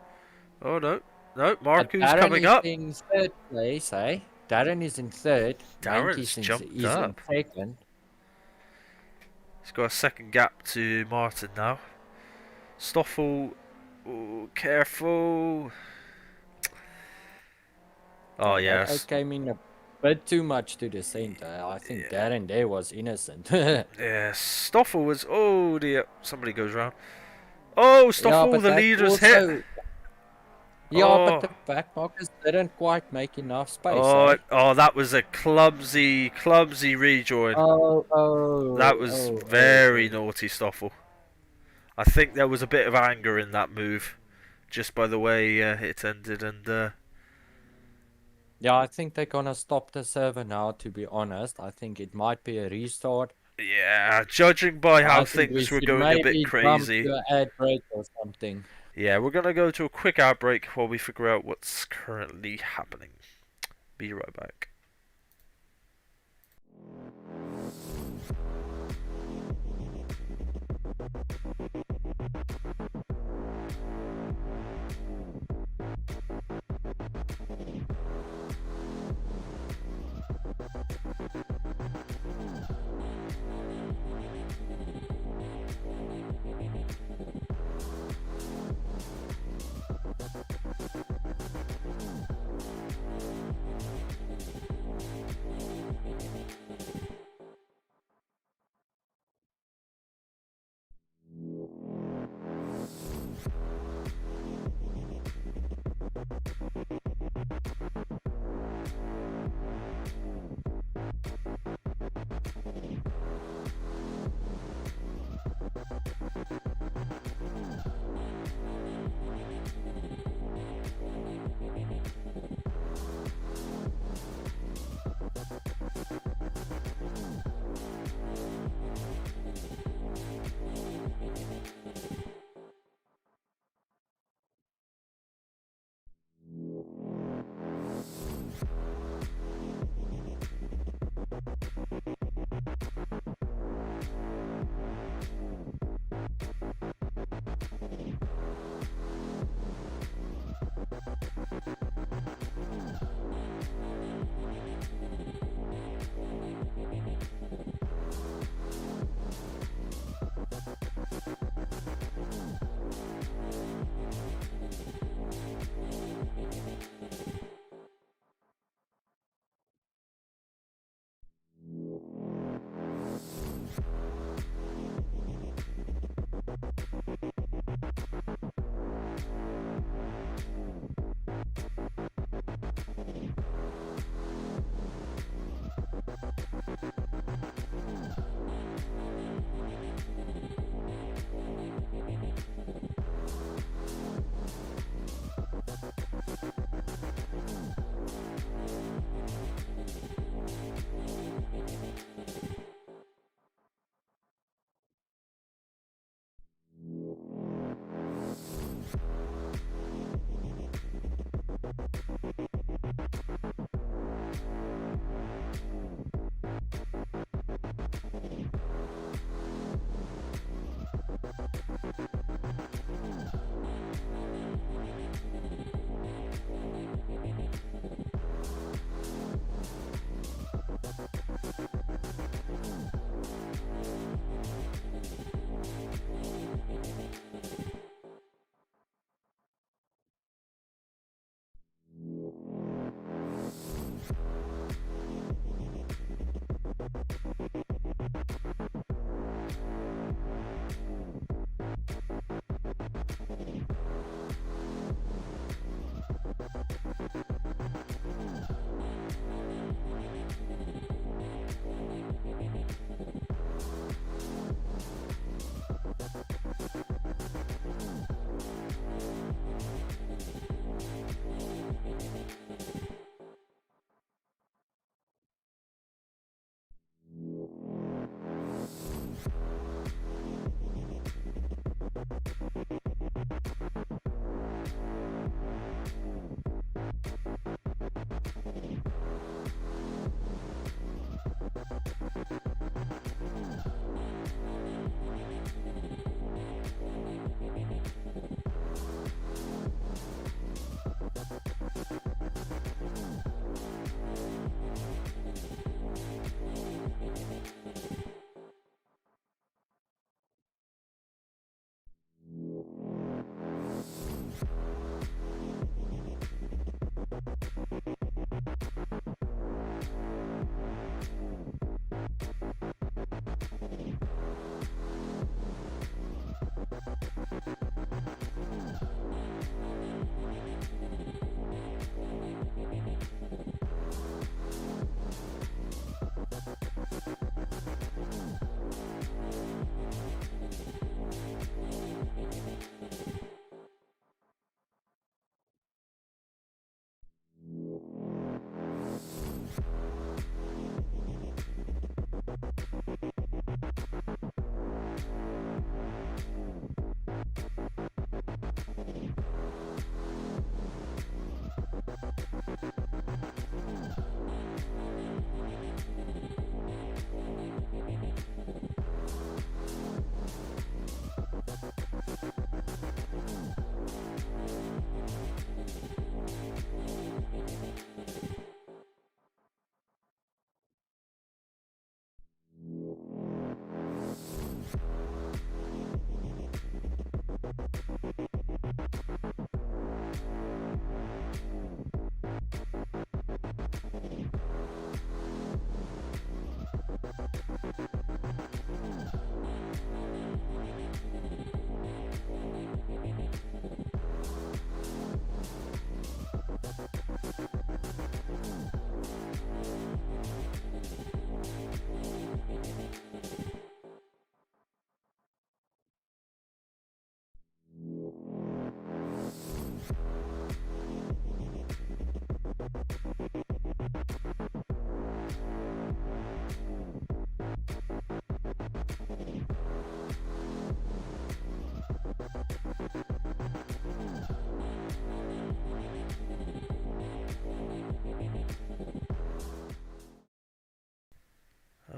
Oh, no. No, But Marku's Darren coming is up. in third place, eh? Darren is in third. Darren's Manki's jumped is in up. second. He's got a second gap to Martin now. Stoffel, oh, careful. Oh, Yeah, that yes. came in a bit too much to the center. I think Yeah. Darren there was innocent. Yeah, Stoffel was... Oh, dear. Somebody goes round. Oh, Yeah, Stoffel, but the that leader's hit. also... Yeah, but Oh. the back markers didn't quite make enough space, Oh, eh? oh, that was a clumsy, clumsy rejoin. Oh, That oh, was oh, oh, very oh. naughty, Stoffel. I think there was a bit of anger in that move, just by the way it ended. And Yeah, I think they're gonna stop the server now, to be honest. I think it might be a restart. yeah, judging by how I think we things were should going a bit maybe jump crazy, to an ad break or something. yeah, we're gonna go to a quick outbreak while we figure out what's currently happening. Be right back.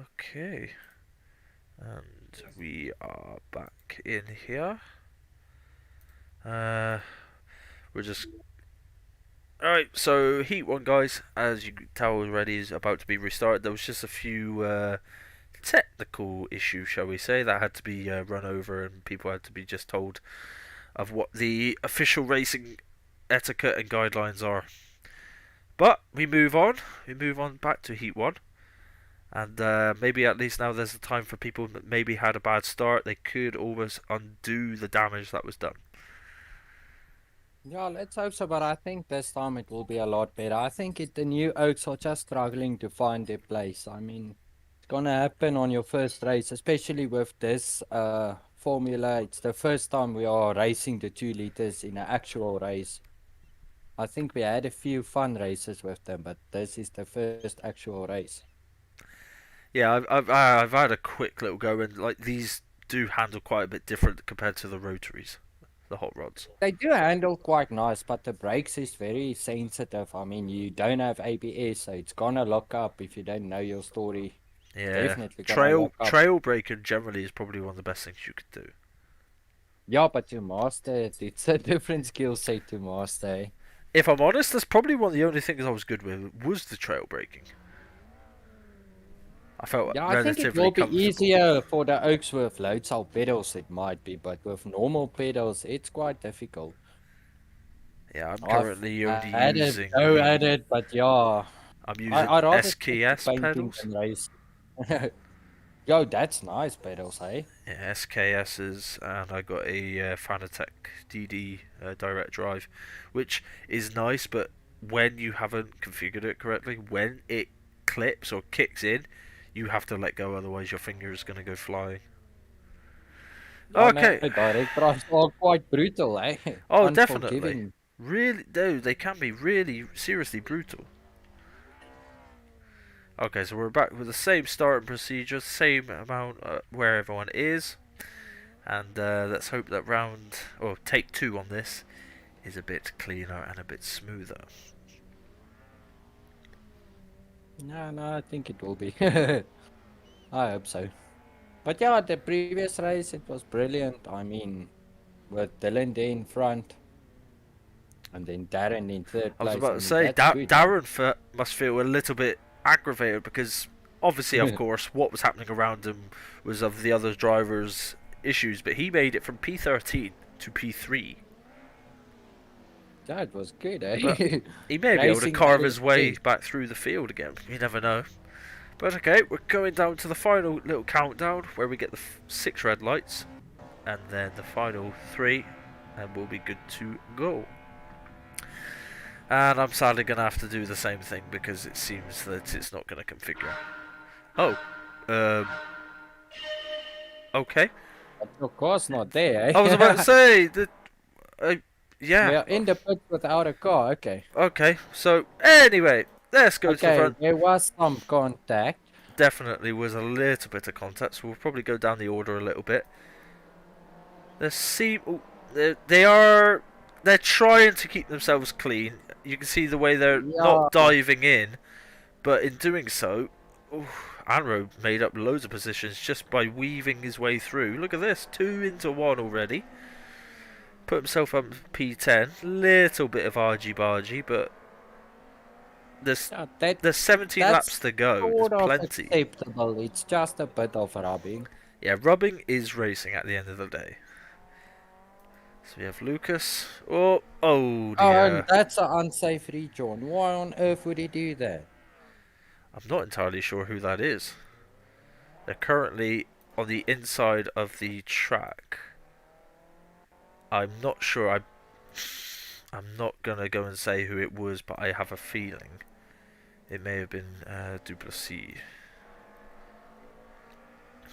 Okay, and we are back in here. We're just alright. So Heat One, guys, as you can tell already, is about to be restarted. There was just a few technical issues, shall we say, that had to be run over, and people had to be just told of what the official racing etiquette and guidelines are. But we move on. We move on back to Heat One. And maybe at least now there's a time for people that maybe had a bad start. They could almost undo the damage that was done. Yeah, let's hope so, but I think this time it will be a lot better. I think the new Oaks are just struggling to find their place. I mean, it's gonna happen on your first race, especially with this formula. It's the first time we are racing the 2 liters in an actual race. I think we had a few fun races with them, but this is the first actual race. Yeah, I've had a quick little go, and like these do handle quite a bit different compared to the rotaries, the hot rods. They do handle quite nice, but the brakes is very sensitive. I mean, you don't have ABS, so it's gonna lock up if you don't know your story. Yeah, Definitely gonna lock up. trail braking generally is probably one of the best things you could do. Yeah, but to master it, it's a different skill set to master. Eh? If I'm honest, that's probably one of the only things I was good with was the trail braking. I felt Yeah, I think it relatively will be comfortable. easier for the Oaks with load cell pedals, it might be, but with normal pedals, it's quite difficult. Yeah, I'm I've currently only had a using go the. at it, but yeah, I'm using I rather stick to SKS painting pedals. than racing. Yo, that's nice pedals, hey? Yeah, SKS's, and I got a Fanatec DD direct drive, which is nice, but when you haven't configured it correctly, when it clips or kicks in, you have to let go, otherwise your finger is going to go flying. Yeah, no, Okay. direct drives are quite brutal, eh? Oh, definitely. Unforgiving. Really, no, they can be really seriously brutal. Okay, so we're back with the same starting procedure, same amount where everyone is, and let's hope that take 2 on this is a bit cleaner and a bit smoother. No, I think it will be. I hope so. But yeah, the previous race, it was brilliant. I mean, with Dylan there in front, and then Darren in third I was place. about I to mean, say, that's good, eh? Darren must feel a little bit aggravated because obviously, of course, what was happening around him was of the other drivers' issues, but he made it from P13 to P3. That was good, But eh? he may be able to Racing carve at his its way best. back through the field again. You never know. But okay, we're going down to the final little countdown where we get the 6 red lights and then the final 3, and we'll be good to go. And I'm sadly going to have to do the same thing because it seems that it's not going to configure. Oh, okay. But of course not there, I was about to eh? say that. Yeah. We are in the pit without a car, okay. Okay. So anyway, let's go to the Okay, front. there was some contact. Definitely was a little bit of contact, so we'll probably go down the order a little bit. They're trying to keep themselves clean. You can see the way they're Yeah, not diving in, but in doing so, Anro made up loads of positions just by weaving his way through. Look at this, 2 into 1 already. Put himself up P10. Little bit of argy-bargy, but yeah, there's 17 that's laps to go. There's sort of plenty. acceptable. It's just a bit of rubbing. Yeah, rubbing is racing at the end of the day. So we have Lucas. Oh Oh, and dear. that's an unsafe rejoin. Why on earth would he do that? I'm not entirely sure who that is. They're currently on the inside of the track. I'm not sure. I'm not gonna go and say who it was, but I have a feeling it may have been Duplessis.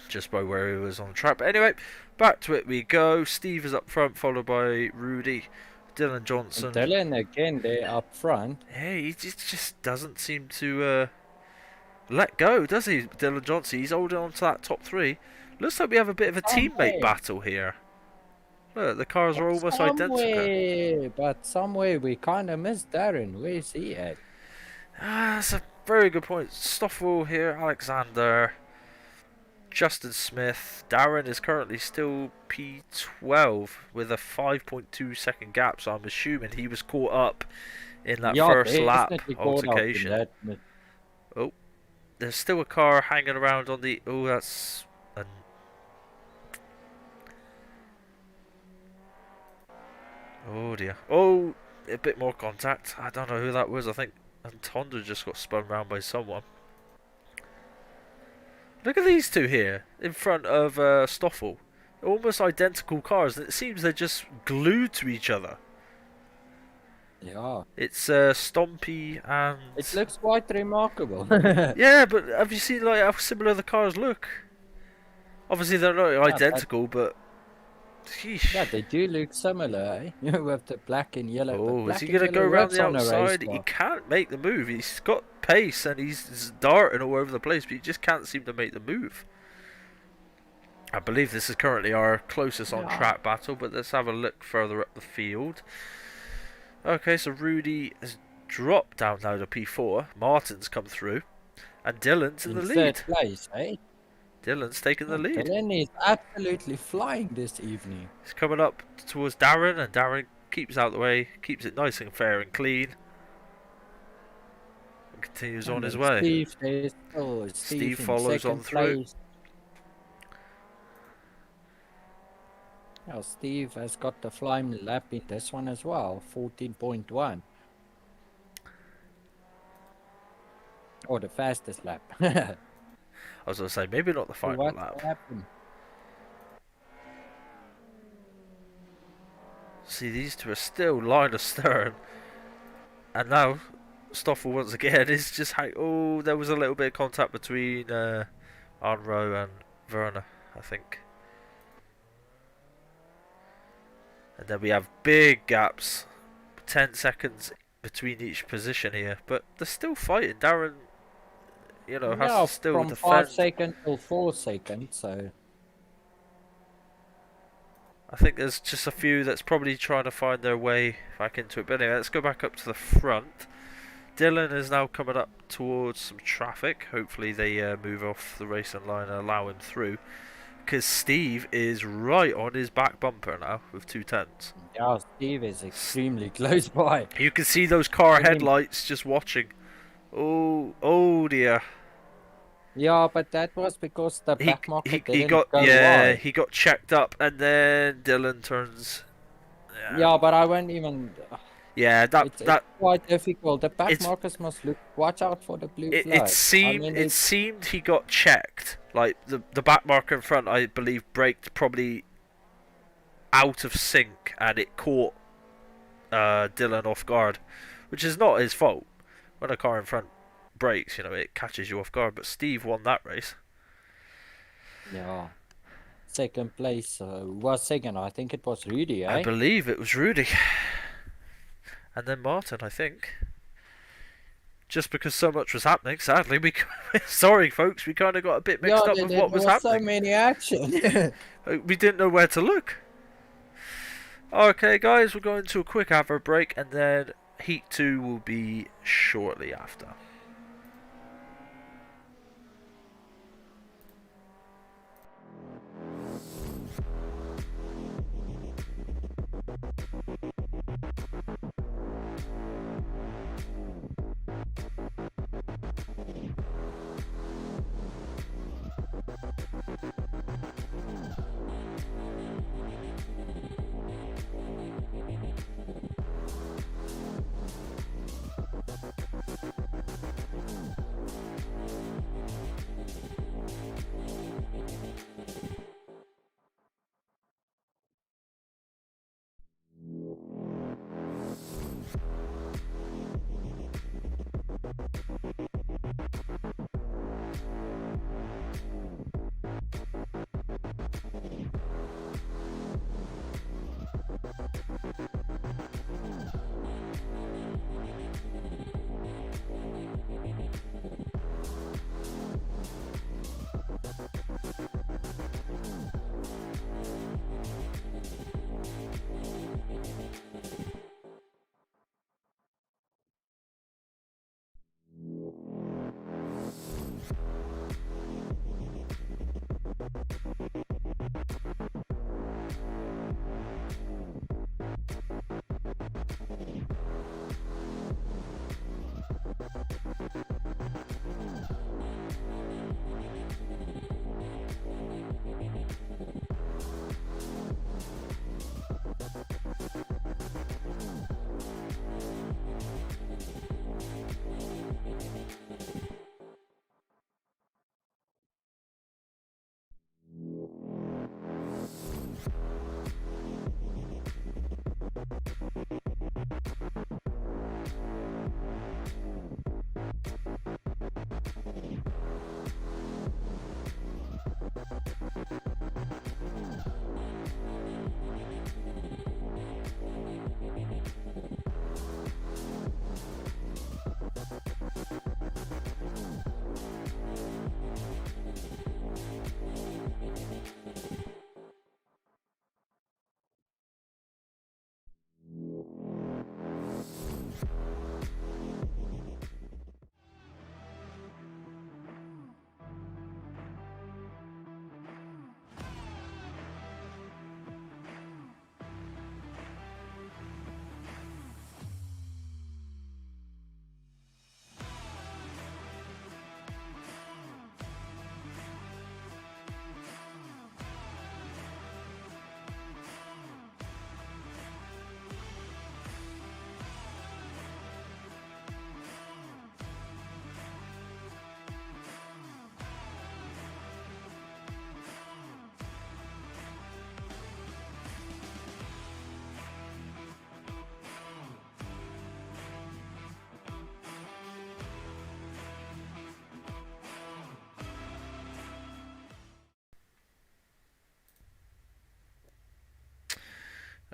Just by where he was on the track. But anyway, back to it we go. Steve is up front, followed by Rudy. Dylan Johnson. And Dylan again there up front. Hey, he just doesn't seem to let go, does he, Dylan Johnson? He's holding on to that top 3. Looks like we have a bit of a teammate battle here. Look, the cars are almost identical. But somewhere we kind of missed Darren. Where's he at? That's a very good point. Stoffel here, Alexander. Justin Smith. Darren is currently still P12 with a 5.2 second gap, so I'm assuming he was caught up in that Yeah, first lap definitely caught up in altercation. that. Oh, there's still a car hanging around on the. Oh, that's. Oh dear. Oh, a bit more contact. I don't know who that was. I think Honda just got spun round by someone. Look at these two here in front of Stoffel. Almost identical cars, and it seems they're just glued to each other. Yeah. It's Stompy and. It looks quite remarkable. Yeah, but have you seen like how similar the cars look? Obviously they're not identical, but. Sheesh. Yeah, they do look similar, eh? With the black and yellow. Oh, but black is he and going to go yellow around works the on a race outside? He car. can't make the move. He's got pace and he's darting all over the place, but he just can't seem to make the move. I believe this is currently our closest on-track battle, but let's have a look further up the field. Okay, so Rudy has dropped down now to P4. Martin's come through. And Dylan's in the lead. Third place, eh? Dylan's taking the lead. Dylan is absolutely flying this evening. He's coming up towards Darren, and Darren keeps out the way, keeps it nice and fair and clean. And continues on his way. Steve follows on through. Yeah, Steve has got the flying lap in this one as well, 14.1. Or the fastest lap. I was going to say, maybe not the final lap. Happened? See, these two are still line astern. And now, Stoffel once again is just oh, there was a little bit of contact between Arnro and Werner, I think. And then we have big gaps, 10 seconds between each position here. But they're still fighting. Darren, you know, has to still from defend. 5 seconds till 4 seconds, so... I think there's just a few that's probably trying to find their way back into it. But anyway, let's go back up to the front. Dylan is now coming up towards some traffic. Hopefully they move off the racing line and allow him through. Because Steve is right on his back bumper now with 210s. Yeah, Steve is extremely close by. You can see those car headlights just watching. Oh dear. Yeah, but that was because the back market didn't go yeah, wide. he got checked up, and then Dylan turns. Yeah, but I won't even. Yeah, it's quite difficult. The back markers must watch out for the blue flag. It seemed he got checked. Like the back marker in front, I believe, braked probably out of sync, and it caught Dylan off guard, which is not his fault. When a car in front brakes, you know, it catches you off guard. But Steve won that race. Yeah. Second place was second. I think it was Rudy, eh? I believe it was Rudy. And then Martin, I think. Just because so much was happening, sadly, sorry folks, we kind of got a bit mixed up with what was happening. So many action. We didn't know where to look. Okay, guys, we're going to a quick advert break, and then Heat 2 will be shortly after.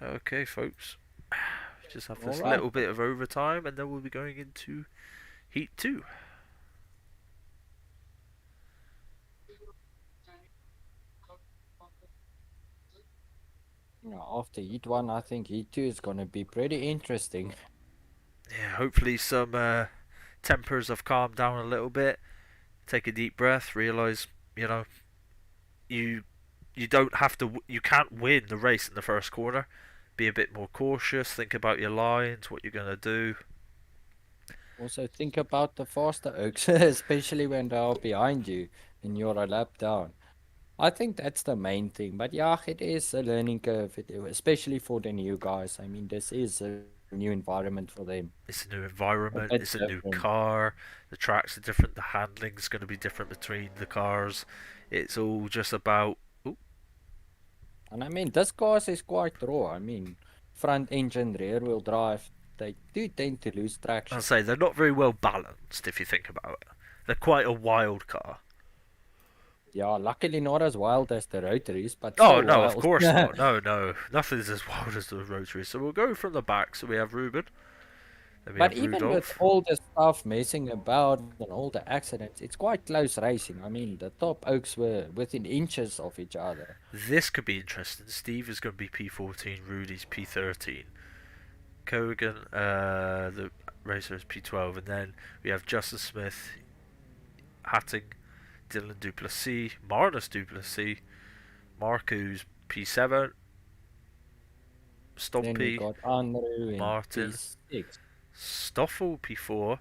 Okay, folks. Just have All this right. little bit of overtime, and then we'll be going into Heat 2. Yeah, after Heat 1, I think Heat 2 is going to be pretty interesting. Yeah, hopefully some tempers have calmed down a little bit. Take a deep breath, realize, you know, you you don't have to, you can't win the race in the first corner. Be a bit more cautious, think about your lines, what you're going to do. Also, think about the faster oaks, especially when they are behind you and you're a lap down. I think that's the main thing. But yeah, it is a learning curve, especially for the new guys. I mean, this is a new environment for them. It's a new A environment, bit it's a new different. car, the tracks are different, the handling's going to be different between the cars. It's all just about. Ooh, And I mean, this car is quite raw. I mean, front engine, rear wheel drive, they do tend to lose I'll traction. say they're not very well balanced if you think about it. They're quite a wild car. Yeah, luckily not as wild as the rotaries, but Oh still no, of wild. course not. No, no, nothing's as wild as the rotary. So we'll go from the back. So we have Ruben, then we But have even with Rudolph. all the stuff messing about and all the accidents, it's quite close racing. I mean, the top oaks were within inches of each other. This could be interesting. Steve is going to be P14, Rudy's P13, Kogan, the racer is P12, and then we have Justin Smith, Hatting, Dylan Duplessis, Marnus Duplessis, Marco's P7, Then we Stompy, got Andrew in Martin, P6. Stoffel P4,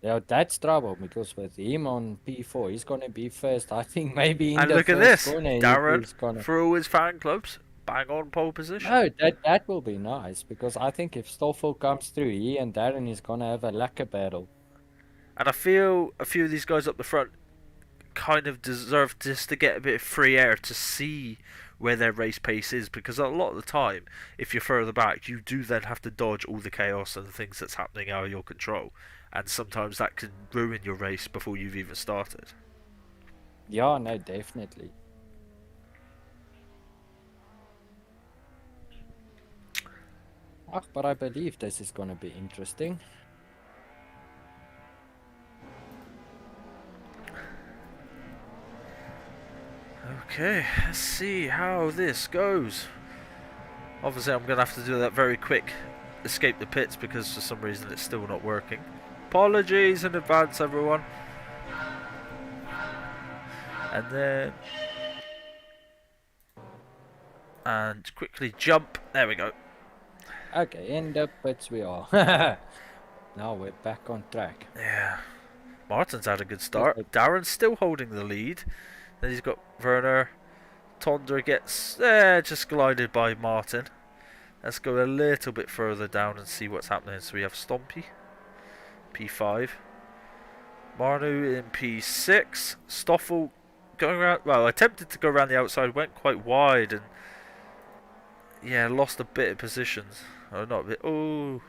Yeah, that's trouble because with him on P4, he's gonna be first. I think maybe in and the look at first this, corner Darren he's gonna. for all his fan clubs, bang on pole position. No, that will be nice because I think if Stoffel comes through, he and Darren is gonna have a lacquer battle. And I feel a few of these guys up the front kind of deserve just to get a bit of free air to see where their race pace is, because a lot of the time, if you're further back, you do then have to dodge all the chaos and the things that's happening out of your control, and sometimes that can ruin your race before you've even started. Yeah, no, definitely. But I believe this is gonna be interesting. Okay, let's see how this goes. Obviously, I'm going to have to do that very quick escape the pits because for some reason it's still not working. Apologies in advance, everyone. And then... and quickly jump. There we go. Okay, in the pits we are. Now we're back on track. Yeah. Martin's had a good Yes, start. Darren's still holding the lead. Then he's got Werner. Tonder gets just glided by Martin. Let's go a little bit further down and see what's happening. So we have Stompy, P5. Marnu in P6. Stoffel going around. Well, attempted to go around the outside, went quite wide, and yeah, lost a bit of positions. Oh, not a bit. Oh,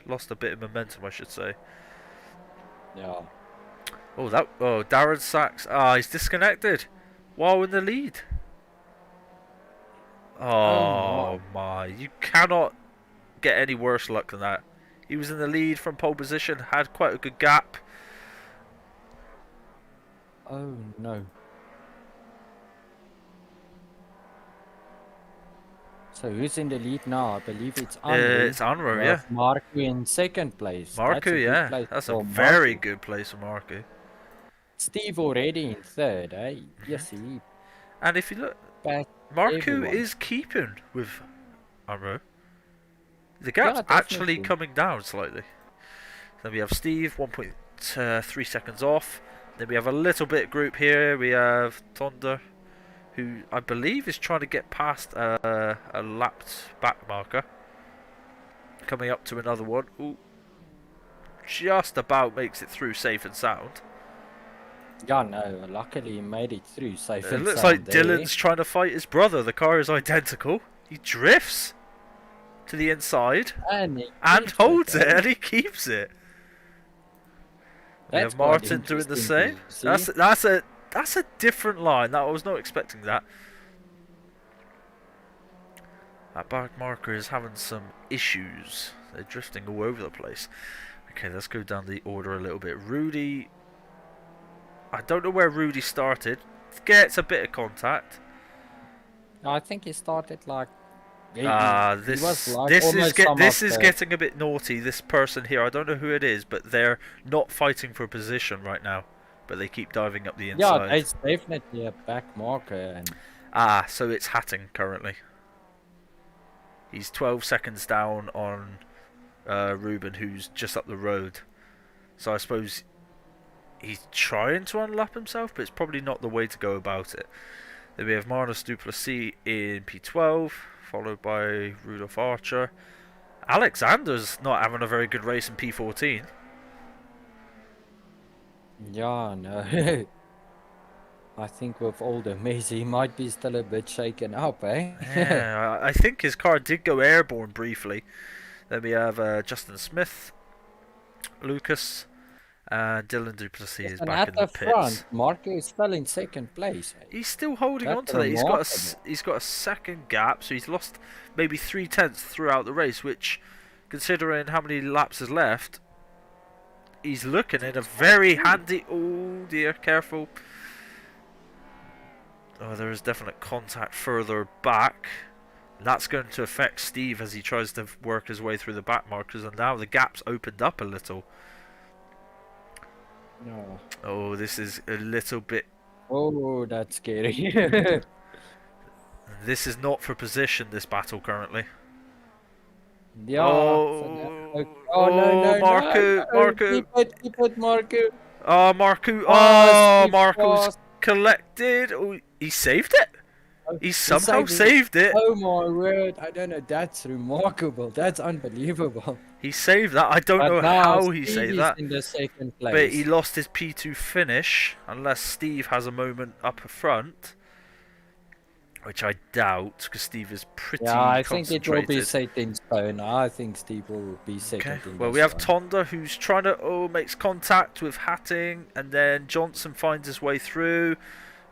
lost a bit of momentum, I should say. Yeah. Oh, that. Oh, Darren Sachs. Ah, he's disconnected while in the lead. Oh my. Oh my! You cannot get any worse luck than that. He was in the lead from pole position, had quite a good gap. Oh no. So who's in the lead now? I believe it's Andrew. It's Anro, We yeah. have Marco in second place. That's Marco, a good yeah. place That's a for very Marco. good place for Marco. Steve already in third, eh? Yes, Mm-hmm. he And if you look, passed Marco everyone. is keeping with Anro. The Yeah, gap's actually definitely. coming down slightly. Then we have Steve, 1.3 seconds off. Then we have a little bit group here. We have Tonder, who I believe is trying to get past a lapped back marker. Coming up to another one. Ooh, just about makes it through safe and sound. Yeah, no, luckily he made it through safe It and looks sound like there. Dylan's trying to fight his brother. The car is identical. He drifts to the inside And he and keeps holds it, eh? and he keeps it. We That's have quite Martin doing the interesting same. to see. That's a different line. That I was not expecting that. That back marker is having some issues. They're drifting all over the place. Okay, let's go down the order a little bit. Rudy, I don't know where Rudy started. Gets a bit of contact. I think he started like. He was This like this is almost this is getting a bit naughty. This person here, I don't know who it is, but they're not fighting for position right now. But they keep diving up the inside. Yeah, it's definitely a back marker, and So it's Hatting currently. He's 12 seconds down on Ruben, who's just up the road. So I suppose he's trying to unlap himself, but it's probably not the way to go about it. Then we have Marnus Duplessis in P12, followed by Rudolph Archer. Alexander's not having a very good race in P14. yeah, no. I think with all the mess, he might be still a bit shaken up, eh? Yeah, I think his car did go airborne briefly. Then we have Justin Smith, Lucas, Dylan Duplessis is And back at in the the pits. front, Marco is still in second place. Eh? He's still holding on That's to that. remarkable. He's got a second gap, so he's lost maybe 3/10 throughout the race, which, considering how many laps is left, he's looking in a very handy. Oh dear, careful. Oh, there is definite contact further back. That's going to affect Steve as he tries to work his way through the back markers, and now the gap's opened up a little. No. Oh, this is a little bit. Oh, that's scary. This is not for position, this battle currently. Yeah. Oh, No, Marco, Marco. Keep it, Marco. Oh, Marco. Oh, Oh, Marco's collected. Oh, he saved it. He somehow saved it. Oh my word! I don't know. That's remarkable. That's unbelievable. He saved that. I don't know how he saved that. In the second place. But he lost his P2 finish, unless Steve has a moment up front, which I doubt, because Steve is pretty I concentrated. think it will be set in stone. I think Steve will be second. Okay. Well, we have Tonda, who's trying to makes contact with Hatting, and then Johnson finds his way through.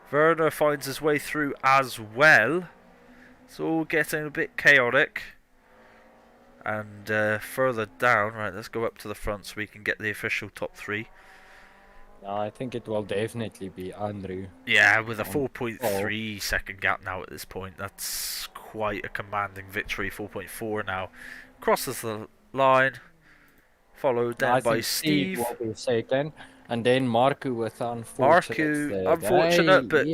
Werner finds his way through as well. It's all getting a bit chaotic. And further down, right, let's go up to the front so we can get the official top three. I think it will definitely be Andrew. Yeah, with a 4.3 second gap now at this point. That's quite a commanding victory. 4.4 now. Crosses the line. Followed then by Steve. Will be second. And then Marco with unfortunate. But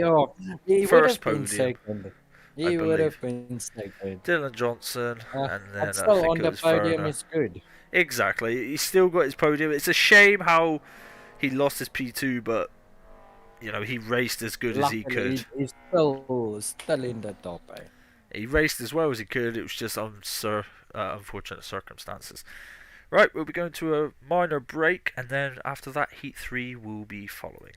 he first podium. second. He would have been second. Dylan Johnson, and then still I think on the podium Werner. is good. Exactly, he's still got his podium. It's a shame how he lost his P2, but you know he raced as good as he could. He's still in the top. Eh? He raced as well as he could. It was just unfortunate circumstances. Right, we'll be going to a minor break, and then after that, Heat 3 will be following.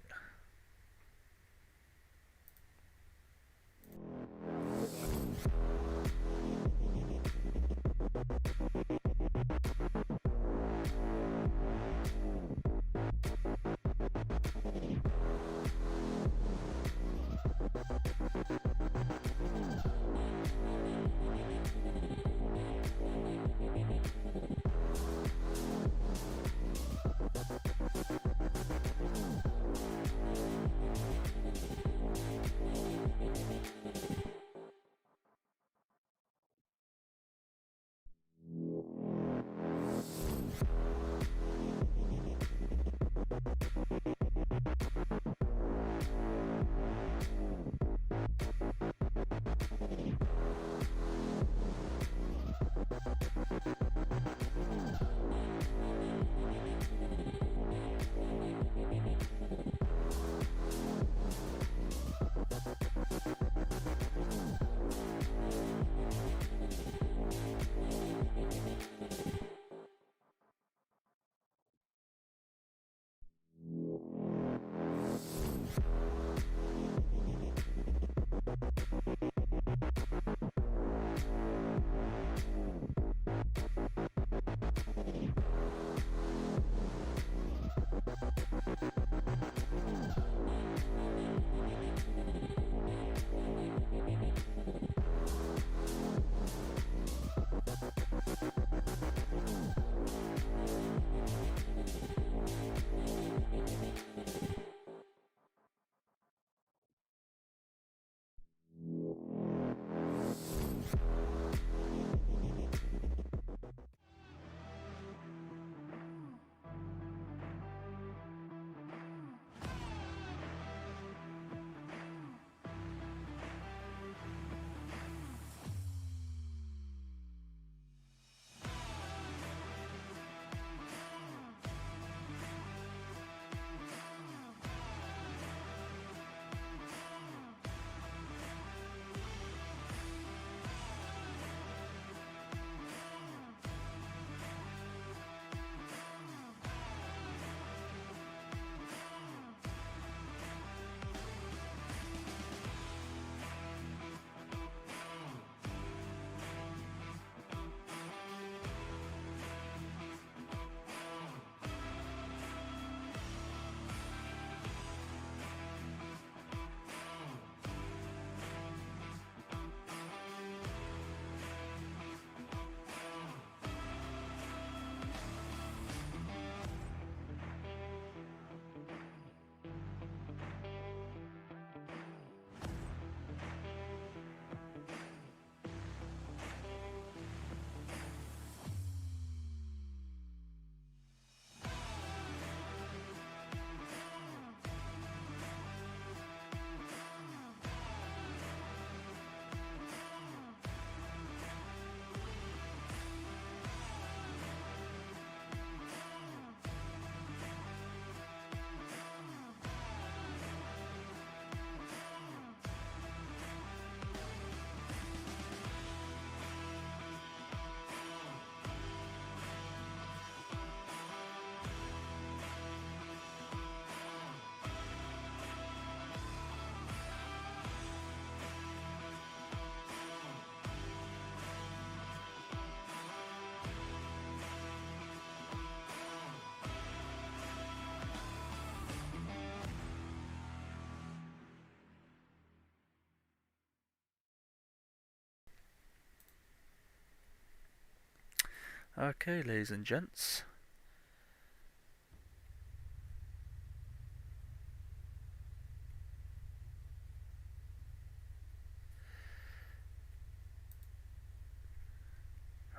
Okay, ladies and gents.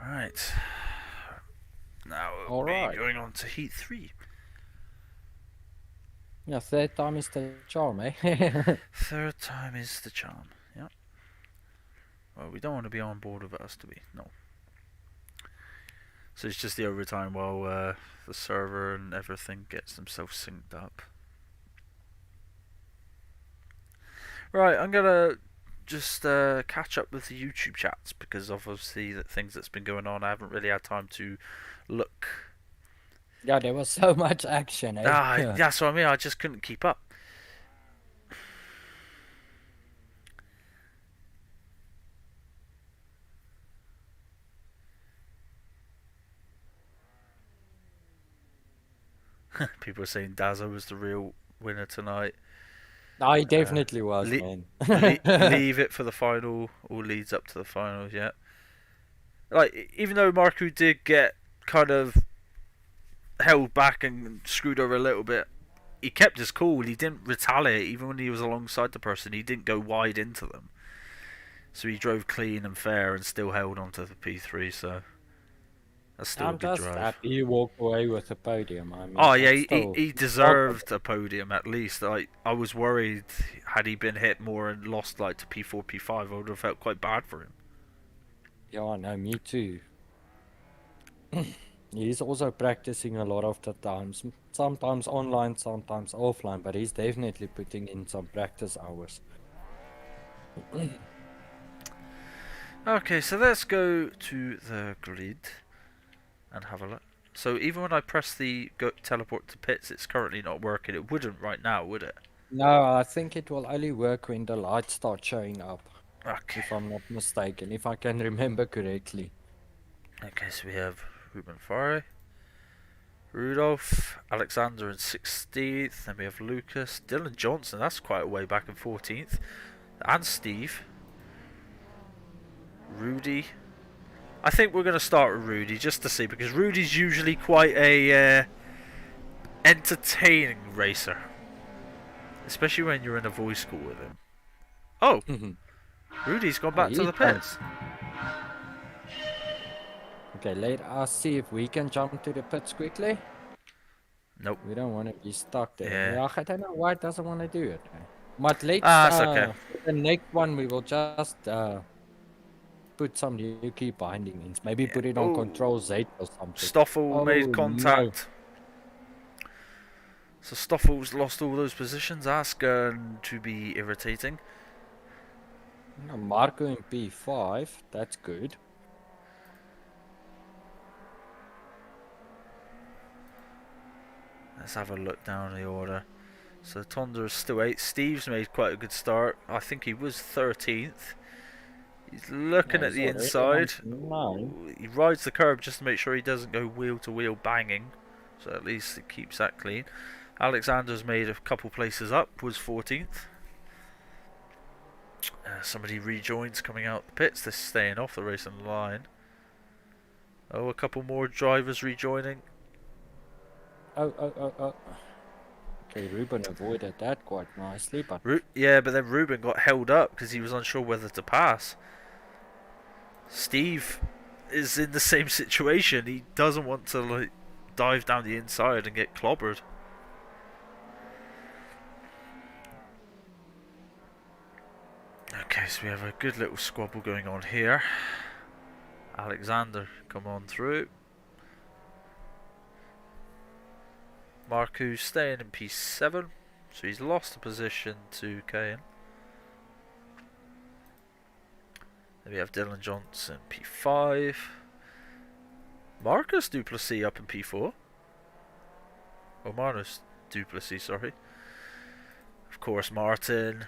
Right. Now we'll be Alright. going on to Heat 3. Yeah, third time is the charm, eh? Third time is the charm. Yep. Well, we don't want to be on board with us to be. No. So it's just the overtime while the server and everything gets themselves synced up. Right, I'm gonna just catch up with the YouTube chats because obviously the things that's been going on, I haven't really had time to look. Yeah, there was so much action, eh? Yeah, so I mean, I just couldn't keep up. People are saying Dazza was the real winner tonight. No, he definitely was, le- man. Leave it for the final or leads up to the finals, yeah. Like, even though Marku did get kind of held back and screwed over a little bit, he kept his cool. He didn't retaliate even when he was alongside the person. He didn't go wide into them. So he drove clean and fair and still held on to the P3, so that's still a I'm good just drive. happy he walked away with the podium. I mean, Oh yeah, still, he deserved a podium at least. I was worried had he been hit more and lost like to P4, P5, I would have felt quite bad for him. yeah, no, me too. He's also practicing a lot of the times. Sometimes online, sometimes offline, but he's definitely putting in some practice hours. Okay, so let's go to the grid and have a look. So even when I press the go teleport to pits, it's currently not working. It wouldn't right now, would it? No, I think it will only work when the lights start showing up, Okay. if I'm not mistaken, if I can remember correctly. Okay, so we have Ruben Fari, Rudolph, Alexander in 16th, then we have Lucas, Dylan Johnson, that's quite a way back in 14th, and Steve, Rudy. I think we're going to start with Rudy just to see, because Rudy's usually quite a entertaining racer, especially when you're in a voice call with him. Oh, Rudy's gone back to the pits. Okay, let us see if we can jump to the pits quickly. Nope. We don't want to be stuck there. Yeah. I don't know why it doesn't want to do it. But let's, That's okay. for the next one, we will just put some new key binding in. Maybe put it on Control Z or something. Stoffel made contact. No. So Stoffel's lost all those positions. That's going to be irritating. Marco in P5. That's good. Let's have a look down the order. So Tonda is still 8th. Steve's made quite a good start. I think he was 13th. He's looking at the inside. He rides the curb just to make sure he doesn't go wheel to wheel banging. So at least it keeps that clean. Alexander's made a couple places up, was 14th. Somebody rejoins coming out the pits. They're staying off the racing line. Oh, a couple more drivers rejoining. Oh. Okay, Ruben avoided that quite nicely, but... yeah, but then Ruben got held up because he was unsure whether to pass. Steve is in the same situation. He doesn't want to like dive down the inside and get clobbered. Okay, so we have a good little squabble going on here. Alexander, come on through. Marku staying in P7, so he's lost a position to Kane. Then we have Dylan Johnson P5. Marcus Duplessis up in P4. Oh, Marcus Duplessis, sorry. Of course, Martin.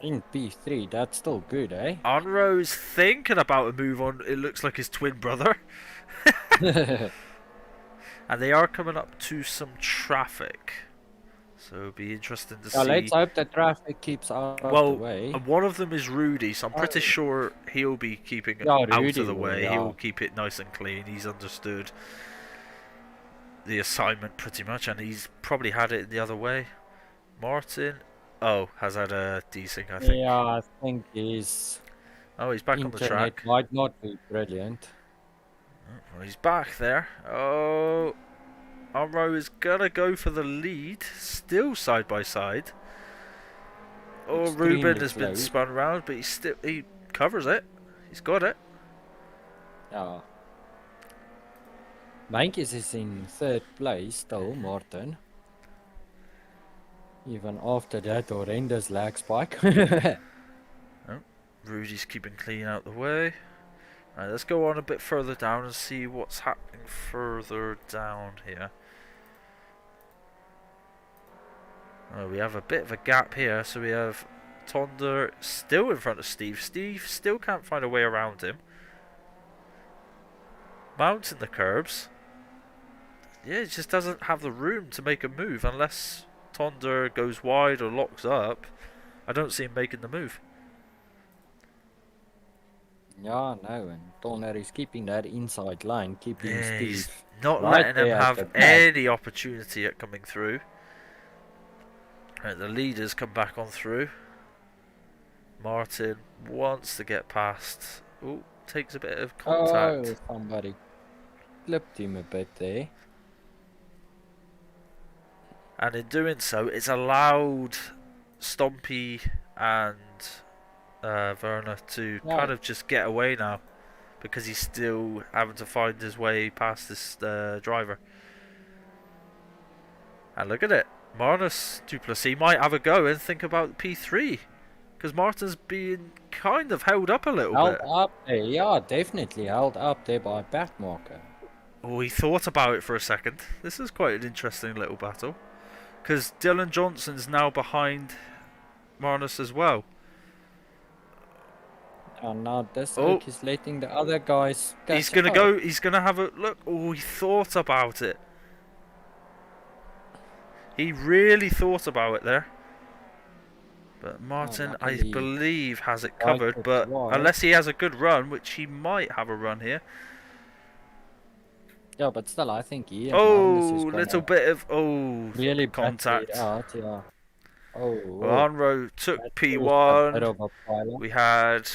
In P3, that's still good, eh? Unro's thinking about a move on, it looks like his twin brother. And they are coming up to some traffic. So it'll be interesting to Now let's see. hope the traffic keeps out of the Well, way. one of them is Rudy, so I'm pretty Oh, sure he'll be keeping it yeah, out of Rudy the will, way. yeah. He'll keep it nice and clean. He's understood the assignment pretty much, and he's probably had it the other way. Martin, oh, has had a desync, I think. Yeah, I think his Oh, he's back on the internet track. might not be brilliant. Oh, he's back there. Oh, Amro is gonna go for the lead, still side by side. Oh, Ruben Extremely has been close. spun round, but he covers it. He's got it. Yeah. Mankis is in third place still, Martin. Even after that horrendous lag spike. Oh, Rudy's keeping clean out the way. Right, let's go on a bit further down and see what's happening further down here. Oh, we have a bit of a gap here, so we have Tonder still in front of Steve. Steve still can't find a way around him. Mounting the curbs. Yeah, he just doesn't have the room to make a move unless Tonder goes wide or locks up. I don't see him making the move. Yeah, no, and Tonner is keeping that inside line, keeping Yeah, he's Steve not right letting him there at the have back. any opportunity at coming through. Right, the leaders come back on through. Martin wants to get past. Oh, takes a bit of contact. Oh, somebody clipped him a bit there. And in doing so, it's allowed Stompy and Werner to kind of just get away now. Because he's still having to find his way past this driver. And look at it. Marnus Duplessis might have a go and think about P3. Because Martin's being kind of held up a little Held bit. up there, yeah, definitely held up there by backmarker. Oh, he thought about it for a second. This is quite an interesting little battle. Because Dylan Johnson's now behind Marnus as well. And now this Oh. Oak is letting the other guys catch He's going to up. go. He's going to have a look. Oh, he thought about it. He really thought about it there. But Martin, I luckily, believe, has it covered. right But wide. unless he has a good run, which he might have a run here. Yeah, but still, I think he and Oh, Magnus is little gonna bit of really contact. out, yeah. Oh, Well, Anro took that was a bit P1. of a pilot. We had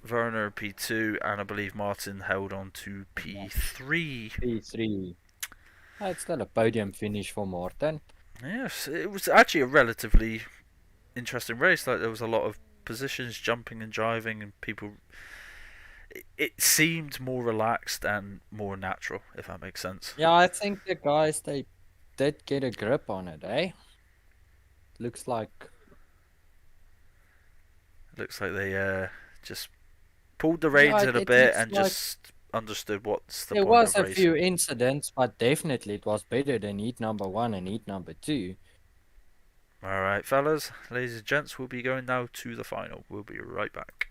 Werner P2, and I believe Martin held on to P3. P3. It's still a podium finish for Martin. Yes, it was actually a relatively interesting race. Like there was a lot of positions, jumping and driving, and people. It seemed more relaxed and more natural, if that makes sense. Yeah, I think the guys, they did get a grip on it, eh? Looks like Looks like they just pulled the reins in a it bit looks and like just understood what's the there point was of a racing. few incidents, but definitely it was better than heat number 1 and heat number 2. Alright, fellas, ladies and gents, we'll be going now to the final. We'll be right back.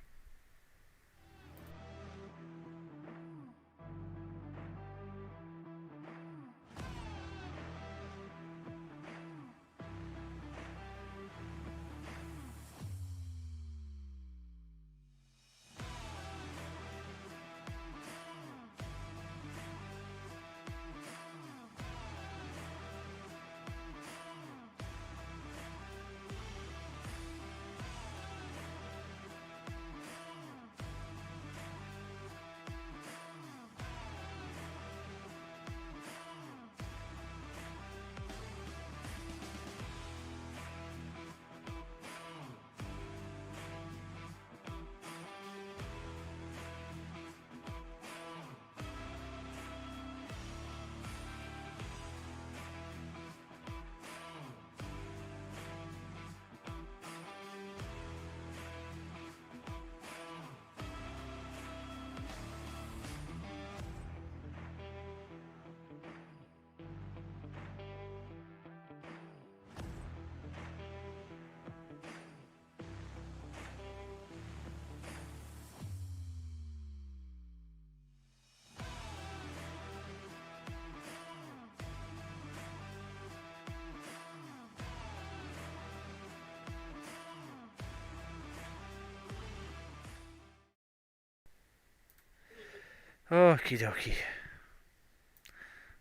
Okie dokie.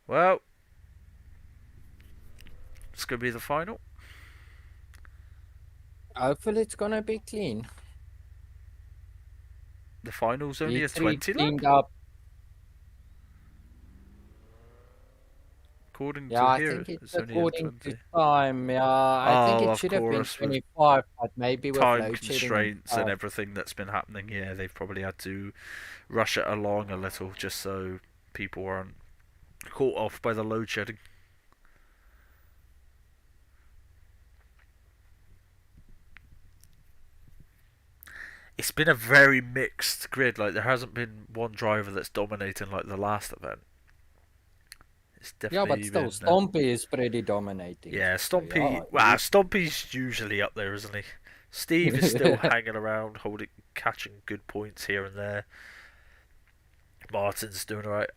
Well, it's going to be the final. Hopefully it's gonna be clean. The final's only a Literally 20 lap, cleaned up. according Yeah, to I here. think it's It's only a according to 20. time. Yeah, I think Oh, it of should have been course, with 25, but maybe with time load shedding and constraints and stuff. everything that's been happening, yeah, they've probably had to rush it along a little just so people aren't caught off by the load shedding. It's been a very mixed grid. Like, there hasn't been one driver that's dominating like the last event. It's Yeah, but definitely still, been Stompy is pretty dominating. yeah, So Stompy. yeah, Wow, Stompy's usually up there, isn't he? Steve is still hanging around, holding, catching good points here and there. Martin's doing alright.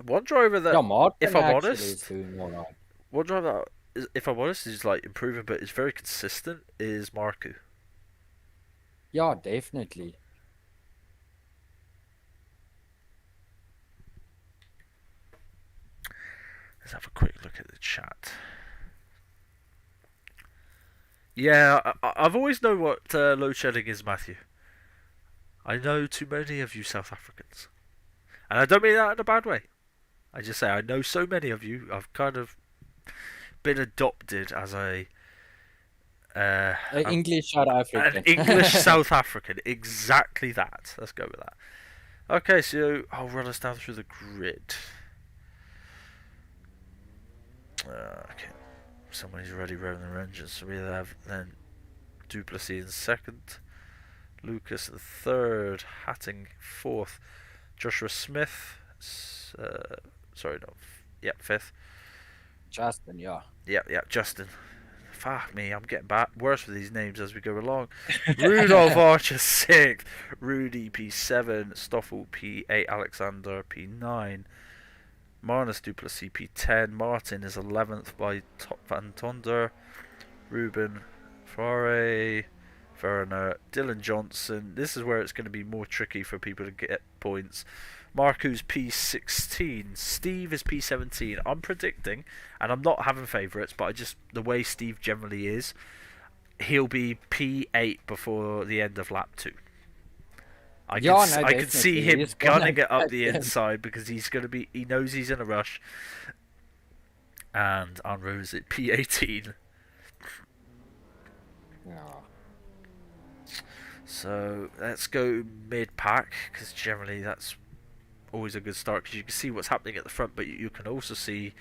One driver that, yeah, if Martin I'm actually is honest, doing all right. one driver that, if I'm honest, is like improving, but is very consistent. Is Marku. Yeah, definitely. Let's have a quick look at the chat. Yeah, I've always known what load shedding is, Matthew. I know too many of you South Africans, and I don't mean that in a bad way. I just say I know so many of you. I've kind of been adopted as English South an African. English South African. Exactly that. Let's go with that. Okay, so I'll run us down through the grid. Okay, somebody's already running their engines. So we have then Duplessis in second, Lucas in third, Hatting fourth, Joshua Smith. Sorry, no. Yep, fifth. Justin, yeah. Yep, Justin. Fuck me, I'm getting worse with these names as we go along. Rudolph Archer 6th, Rudy P7, Stoffel P8, Alexander P9, Marnus Duplessis P10, Martin is 11th by Top Van Tonder, Ruben Farre, Werner, Dylan Johnson. This is where it's going to be more tricky for people to get points. Marco's P16, Steve is P17. I'm predicting, and I'm not having favourites, but the way Steve generally is, he'll be P8 before the end of lap 2. I can see him gunning it up the inside because he knows he's in a rush. And Unrose at P18. Yeah. So let's go mid-pack, because generally that's always a good start, because you can see what's happening at the front, but you can also see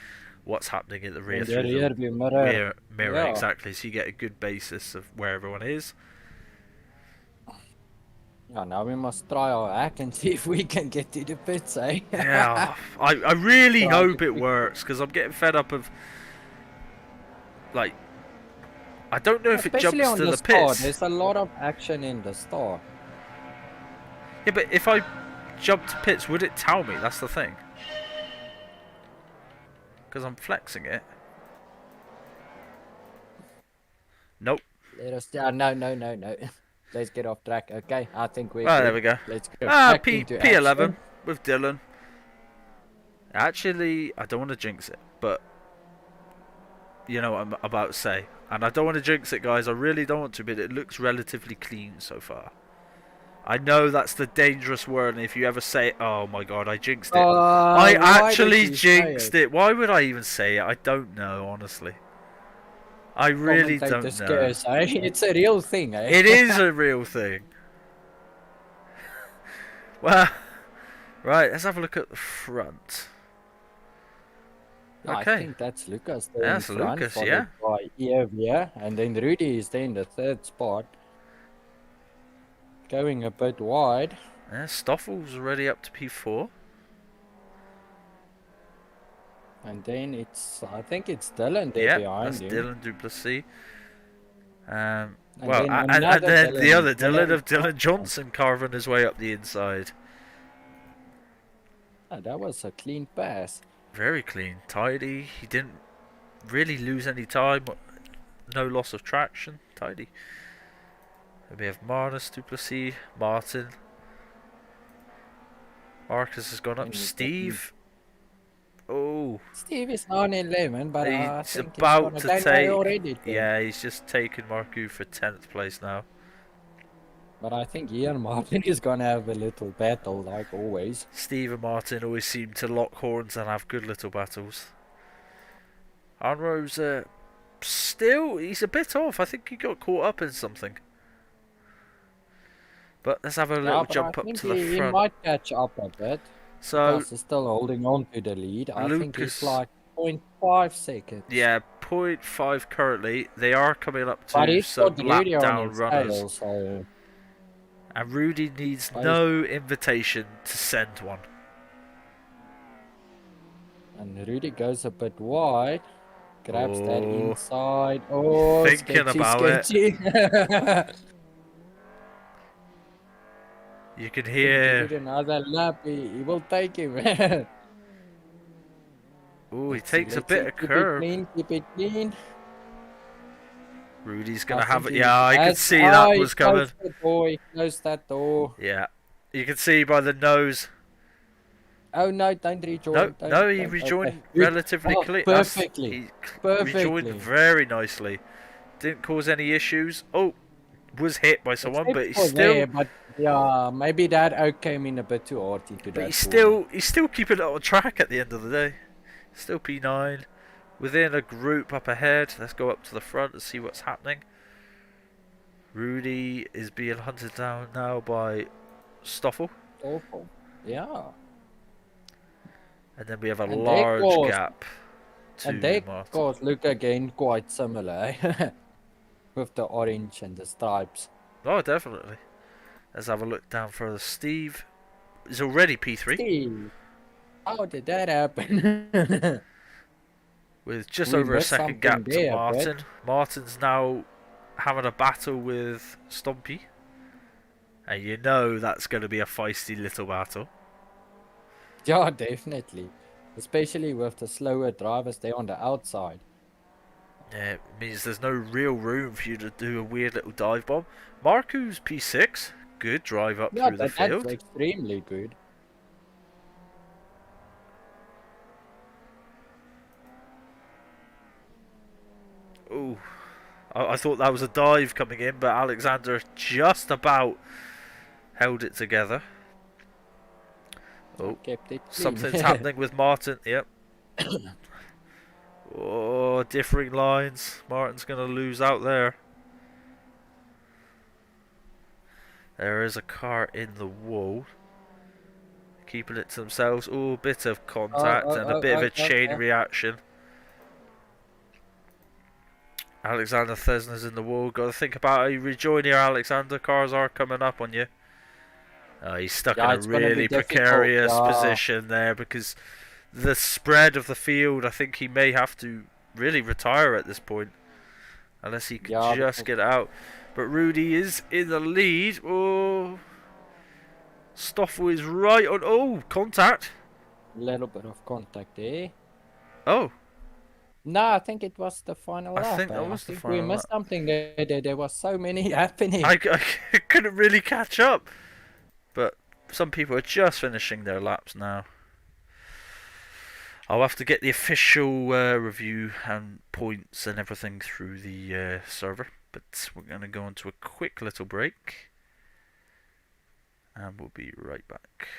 what's happening at the rear through the mirror. Yeah. Exactly, so you get a good basis of where everyone is. Yeah, now we must try our hack and see if we can get to the pits, eh? Yeah, I really hope it works, because I'm getting fed up of, like, I don't know if it jumps to the pits. There's a lot of action in the start. Yeah, but if I jump to pits, would it tell me? That's the thing. Because I'm flexing it. Nope. Let us down. No. Let's get off track. Okay, I think we're there we go. Let's go back into P11 action. with Dylan. Actually, I don't want to jinx it, but you know what I'm about to say. And I don't want to jinx it, guys. I really don't want to, but it looks relatively clean so far. I know that's the dangerous word, and if you ever say, oh my god, I jinxed it. I actually jinxed it. Why would I even say it? I don't know, honestly. I really don't know. Scares, eh? It's a real thing, eh? It is a real thing. Well, right, let's have a look at the front. Yeah, Okay. I think that's Lucas. That's Lucas, yeah. By EOV, and then Rudy is there in the third spot. Going a bit wide. Yeah, Stoffel's already up to P4. And then I think it's Dylan there behind him. Yeah, that's Dylan Duplessis. And then the other Dylan of Dylan Johnson carving his way up the inside. Oh, that was a clean pass. Very clean, tidy. He didn't really lose any time. No loss of traction. Tidy. We have Marnus Duplessis, Martin. Marcus has gone up. And he's got Steve. Oh, Steve is on 11, but I he's think he's about gonna to die take. already. Then. Yeah, he's just taken Marku for 10th place now. But I think Ian Martin is gonna have a little battle, like always. Steve and Martin always seem to lock horns and have good little battles. Arnro's still, he's a bit off. I think he got caught up in something. But let's have a Yeah, little but I jump up think to the he front. might catch up a bit. So Because he's still holding on to the lead. I think he's Lucas, like 0.5 seconds. yeah, 0.5 currently. They are coming up But to he's some got lap Rudy on down his runners. tail, so... And Rudy needs But no invitation to send one. And Rudy goes a bit wide. Grabs that Oh, inside. Oh, thinking sketchy, about it. sketchy. You can Give hear. it another lap. He will take him. Oh, he Let's see, takes a bit of keep it curb. clean, keep it clean. Rudy's I gonna have think it. he Yeah, I could has... see Oh, that he was coming. closed the door. He closed that door. Yeah, you can see by the nose. Oh no, don't rejoin. No, no, he Don't. rejoined Okay. relatively Oh, clean. perfectly. He rejoined Perfectly. very nicely. Didn't cause any issues. Oh, was hit by someone, Except but he's for still. there, but yeah, maybe that oak came in a bit too hard into But that. he's still keeping it on track at the end of the day. Still P9. Within a group up ahead. Let's go up to the front and see what's happening. Rudy is being hunted down now by Stoffel. Awful. Yeah. And then we have a And large gap to And their Martin. cars look again quite similar. With the orange and the stripes. Oh, definitely. Let's have a look down further. Steve is already P3. Steve, how did that happen? With just We over a missed second something gap to there, Martin. Martin's now having a battle with Stompy. And you know that's going to be a feisty little battle. Yeah, definitely. Especially with the slower drivers there on the outside. Yeah, it means there's no real room for you to do a weird little dive bomb. Marku's P6. Good drive up Yeah, through the that's field. extremely good. Ooh, I thought that was a dive coming in, but Alexander just about held it together. Oh, Kept it clean. something's happening with Martin. Yep. Oh, differing lines. Martin's going to lose out there. There is a car in the wall. Keeping it to themselves. Oh, bit of contact and a bit of a chain reaction. Alexander Thesner's in the wall. Got to think about how you rejoin here, Alexander. Cars are coming up on you. He's stuck in a really precarious position there because the spread of the field, I think he may have to really retire at this point. Unless he can just get out. But Rudy is in the lead. Oh, Stoffel is right on. Oh, contact. A little bit of contact there. Oh. No, I think it was the final lap. I think that was the final lap. We missed something there. There was so many happening. I couldn't really catch up. But some people are just finishing their laps now. I'll have to get the official review and points and everything through the server. But we're going to go into a quick little break. And we'll be right back.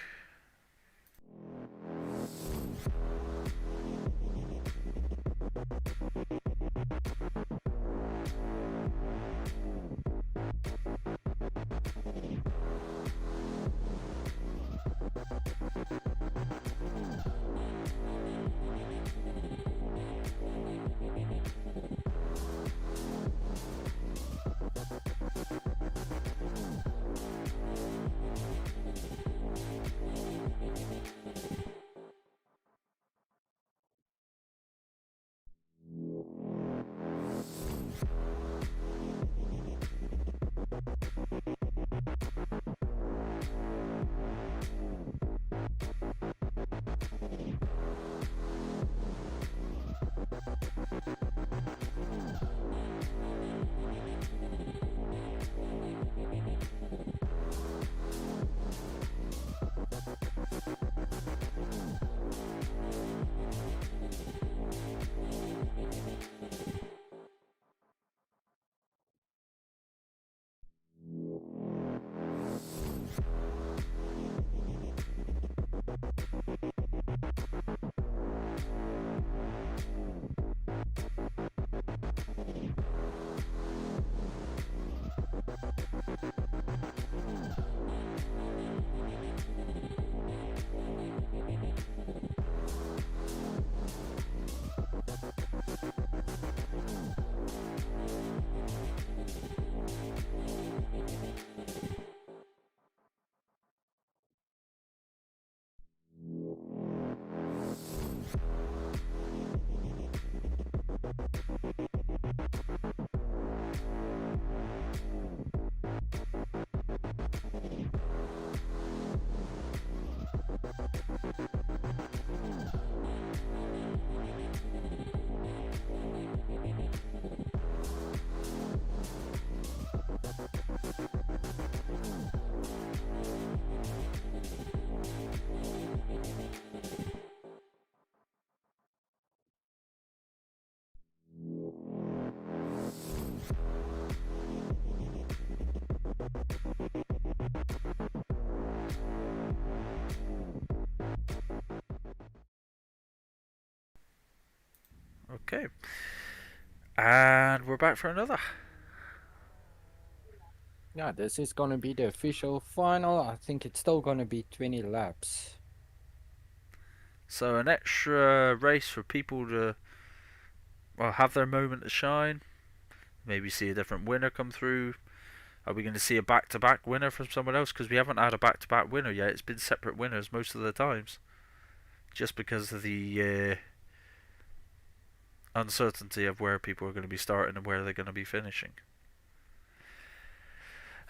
Okay. And we're back for another. Yeah, this is gonna be the official final. I think it's still gonna be 20 laps. So an extra race for people to, well, have their moment to shine. Maybe see a different winner come through. Are we going to see a back-to-back winner from someone else? Because we haven't had a back-to-back winner yet. It's been separate winners most of the times. Just because of the uncertainty of where people are going to be starting and where they're going to be finishing.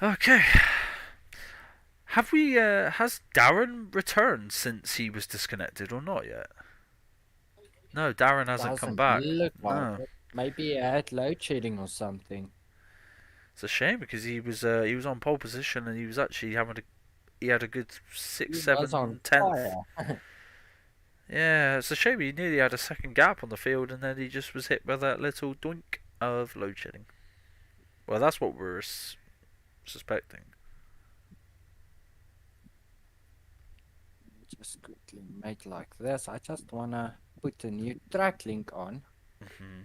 Okay. Has Darren returned since he was disconnected or not yet? No, Darren hasn't come Doesn't back. look like No. it. Maybe he had load shedding or something. It's a shame because he was on pole position and he was actually he had a good He six, was seven, on tenth. fire. Yeah, it's a shame he nearly had a second gap on the field and then he just was hit by that little doink of load shedding. Well, that's what we're suspecting. Just quickly make like this. I just wanna put a new track link on. Hmm.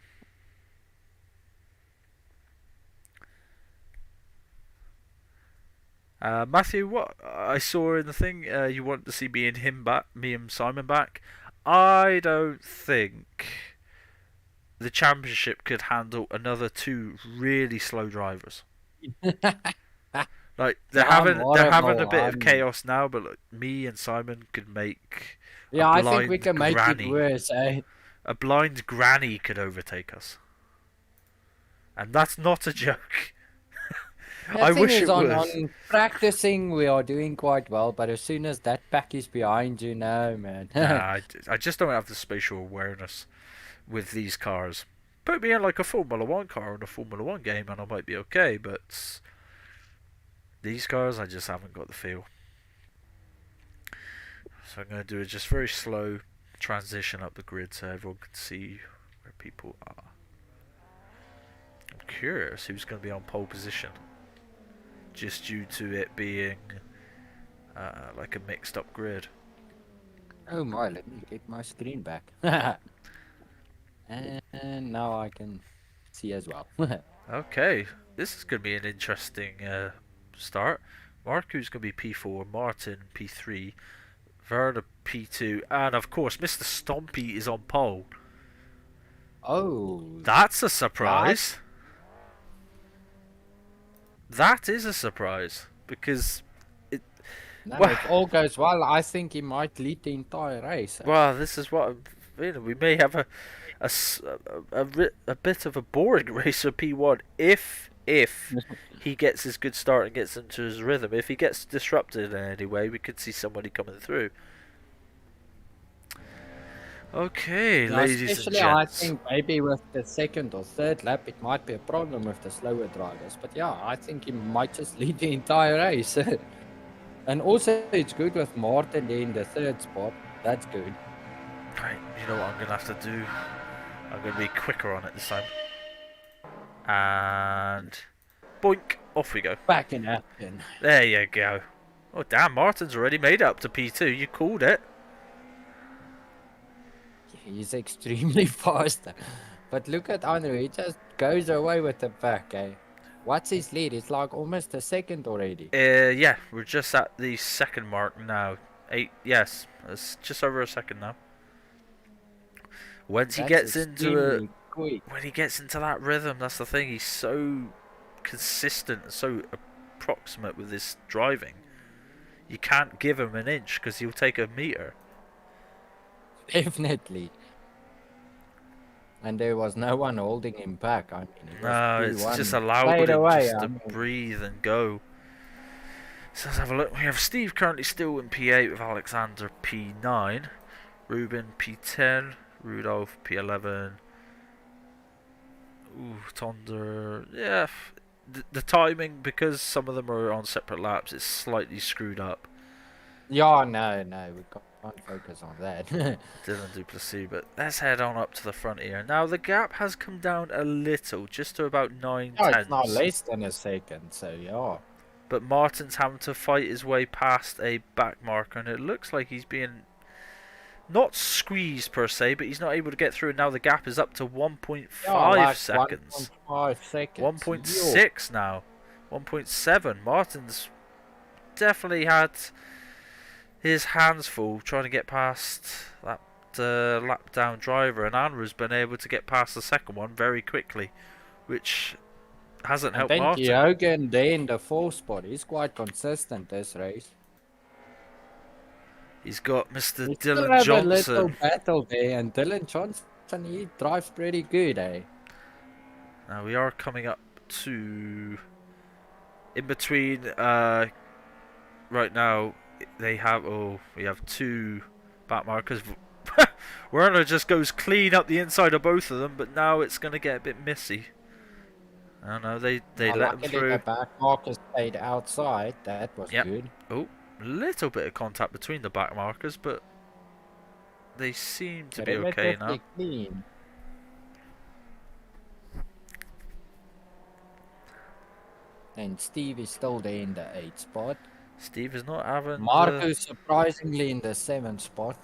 Matthew, what I saw in the thing, you want to see me and Simon back. I don't think the championship could handle another two really slow drivers. Like I'm they're having a horrible. bit of chaos now, but like, me and Simon could make a Yeah, I think we blind can make it granny. worse, eh? A blind granny could overtake us, and that's not a joke. The I thing wish is, it was. on practicing, we are doing quite well, but as soon as that pack is behind you, no, man. Nah, I just don't have the spatial awareness with these cars. Put me in like a Formula One car in a Formula One game, and I might be okay. But these cars, I just haven't got the feel. So I'm going to do a just very slow transition up the grid so everyone can see where people are. I'm curious who's going to be on pole position, just due to it being like a mixed up grid. Oh my, let me get my screen back. And now I can see as well. Okay, this is going to be an interesting start. Marco's going to be P4, Martin P3, Werner P2, and of course Mr. Stompy is on pole. Oh, That's a surprise. That is a surprise because no, well, if all goes well, I think he might lead the entire race. well, this is what we may have a bit of a boring race for P1 if he gets his good start and gets into his rhythm. If he gets disrupted in any way, we could see somebody coming through. Okay, Yeah, ladies and especially I gents. think maybe with the second or third lap, it might be a problem with the slower drivers. But yeah, I think he might just lead the entire race. And also, it's good with Martin there in the third spot. That's good. Right, you know what I'm gonna have to do? I'm gonna be quicker on it this time. And boink, off we go. Back in action. There you go. Oh damn, Martin's already made it up to P2. You called it. He's extremely fast. But look at Andrew, he just goes away with the pack, eh? What's his lead? It's like almost a second already. Yeah, we're just at the second mark now. 8, yes, it's just over a second now. Once he gets into when he gets into that rhythm, that's the thing. He's so consistent and so approximate with his driving. You can't give him an inch because he'll take a meter. Definitely. And there was no one holding him back. I mean, it was No, it's P1 just allowed straight him away. just to breathe and go. So let's have a look. We have Steve currently still in P8 with Alexander P9, Ruben P10, Rudolph P11. Ooh, Tonder. Yeah, the timing, because some of them are on separate laps, it's slightly screwed up. Yeah, no, we can't focus on that. Dylan Duplessis, but let's head on up to the front here. Now the gap has come down a little, just to about 9 Yeah, tenths. it's not less than a second, so yeah. But Martin's having to fight his way past a back marker, and it looks like he's being not squeezed per se, but he's not able to get through. And now the gap is up to Yeah, 1.5 like seconds. 1.5 seconds. Yo. 1.6 now. 1.7. Martin's definitely had his hands full trying to get past that lap down driver, and Andrew's been able to get past the second one very quickly, which hasn't And helped then Martin. Kyogen there in the fourth spot. He's quite consistent this race. He's got Mr. We still Dylan have a little Johnson. battle there, and Dylan Johnson, he drives pretty good, eh? Now we are coming up to in between. Right now they have we have two back markers. Werner just goes clean up the inside of both of them, but now it's going to get a bit messy. I don't know. They let him through. The back markers stayed outside. That was Yep. good. Oh, little bit of contact between the back markers, but they seem to be okay now. Clean. And Steve is still there in the 8th spot. Steve is not having. Marcus surprisingly in the 7th spot.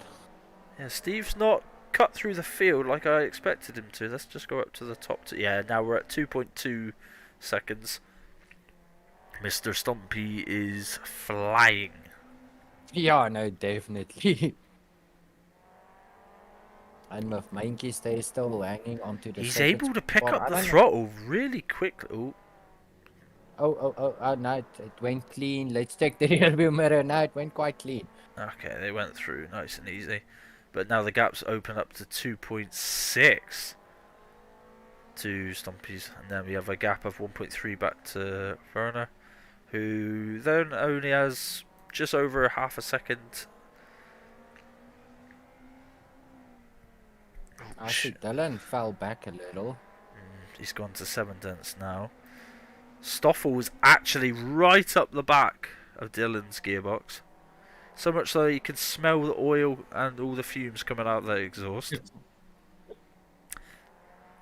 Yeah, Steve's not cut through the field like I expected him to. Let's just go up to the top. Yeah, now we're at 2.2 seconds. Mr. Stumpy is flying. Yeah, no, definitely. And with Mankey stays still hanging onto the. He's able to pick up the throttle really quickly. Oh, no, it went clean. Let's check the rear view mirror. No, it went quite clean. Okay, they went through nice and easy. But now the gap's open up to 2.6 to Stumpy's. And then we have a gap of 1.3 back to Werner, who then only has just over half a second. I see Dylan fell back a little. He's gone to 7 tenths now. Stoffel was actually right up the back of Dylan's gearbox. So much so you can smell the oil and all the fumes coming out of the exhaust.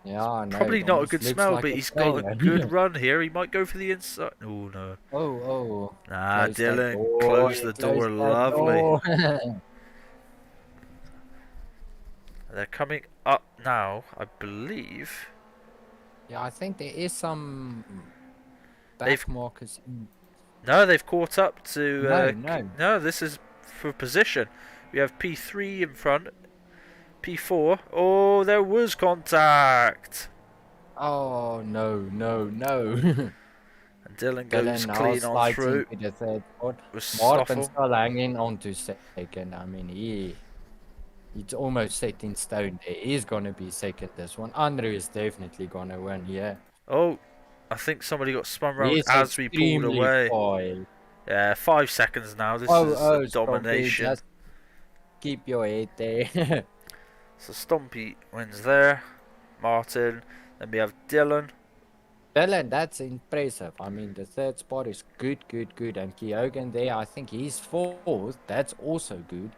Yeah, no, probably not a good smell, like but he's got a good run here. He might go for the inside. Oh, no. Oh. Nah, Dylan closed the door. Lovely. They're coming up now, I believe. Yeah, I think there is some back markers. No, they've caught up to. No, this is for position. We have P3 in front, P4. Oh, there was contact. Oh no! And Dylan goes clean on through. The third spot. Martin's still hanging on to second. I mean, it's almost set in stone. He's gonna be second this one. Andrew is definitely gonna win. Yeah. Oh, I think somebody got spun round as we pulled away. Foil. Yeah, 5 seconds now. This is a domination. Just keep your head there. So Stumpy wins there. Martin. Then we have Dylan. Dylan, that's impressive. I mean, the third spot is good. And Kyogen there, I think he's fourth. That's also good.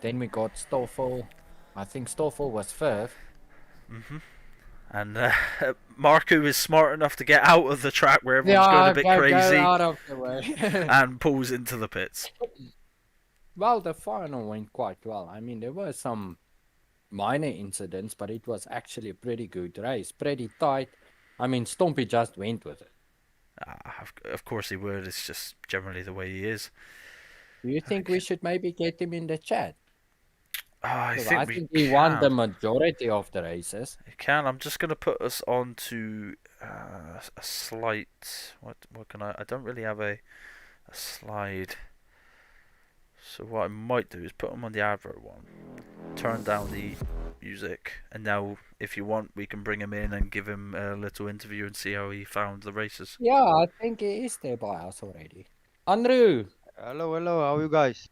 Then we got Stoffel. I think Stoffel was fifth. And Marco is smart enough to get out of the track where everyone's going a bit crazy. Go out of the way. And pulls into the pits. Well, the final went quite well. I mean, there were some minor incidents, but it was actually a pretty good race. Pretty tight. I mean, Stompy just went with it. Of course he would. It's just generally the way he is. Do you think we should maybe get him in the chat? I think he won the majority of the races. He can. I'm just going to put us on to a slight... What can I don't really have a slide. So what I might do is put him on the advert one. Turn down the music. And now, if you want, we can bring him in and give him a little interview and see how he found the races. Yeah, I think he is there by us already. Andrew! Hello, how are you guys?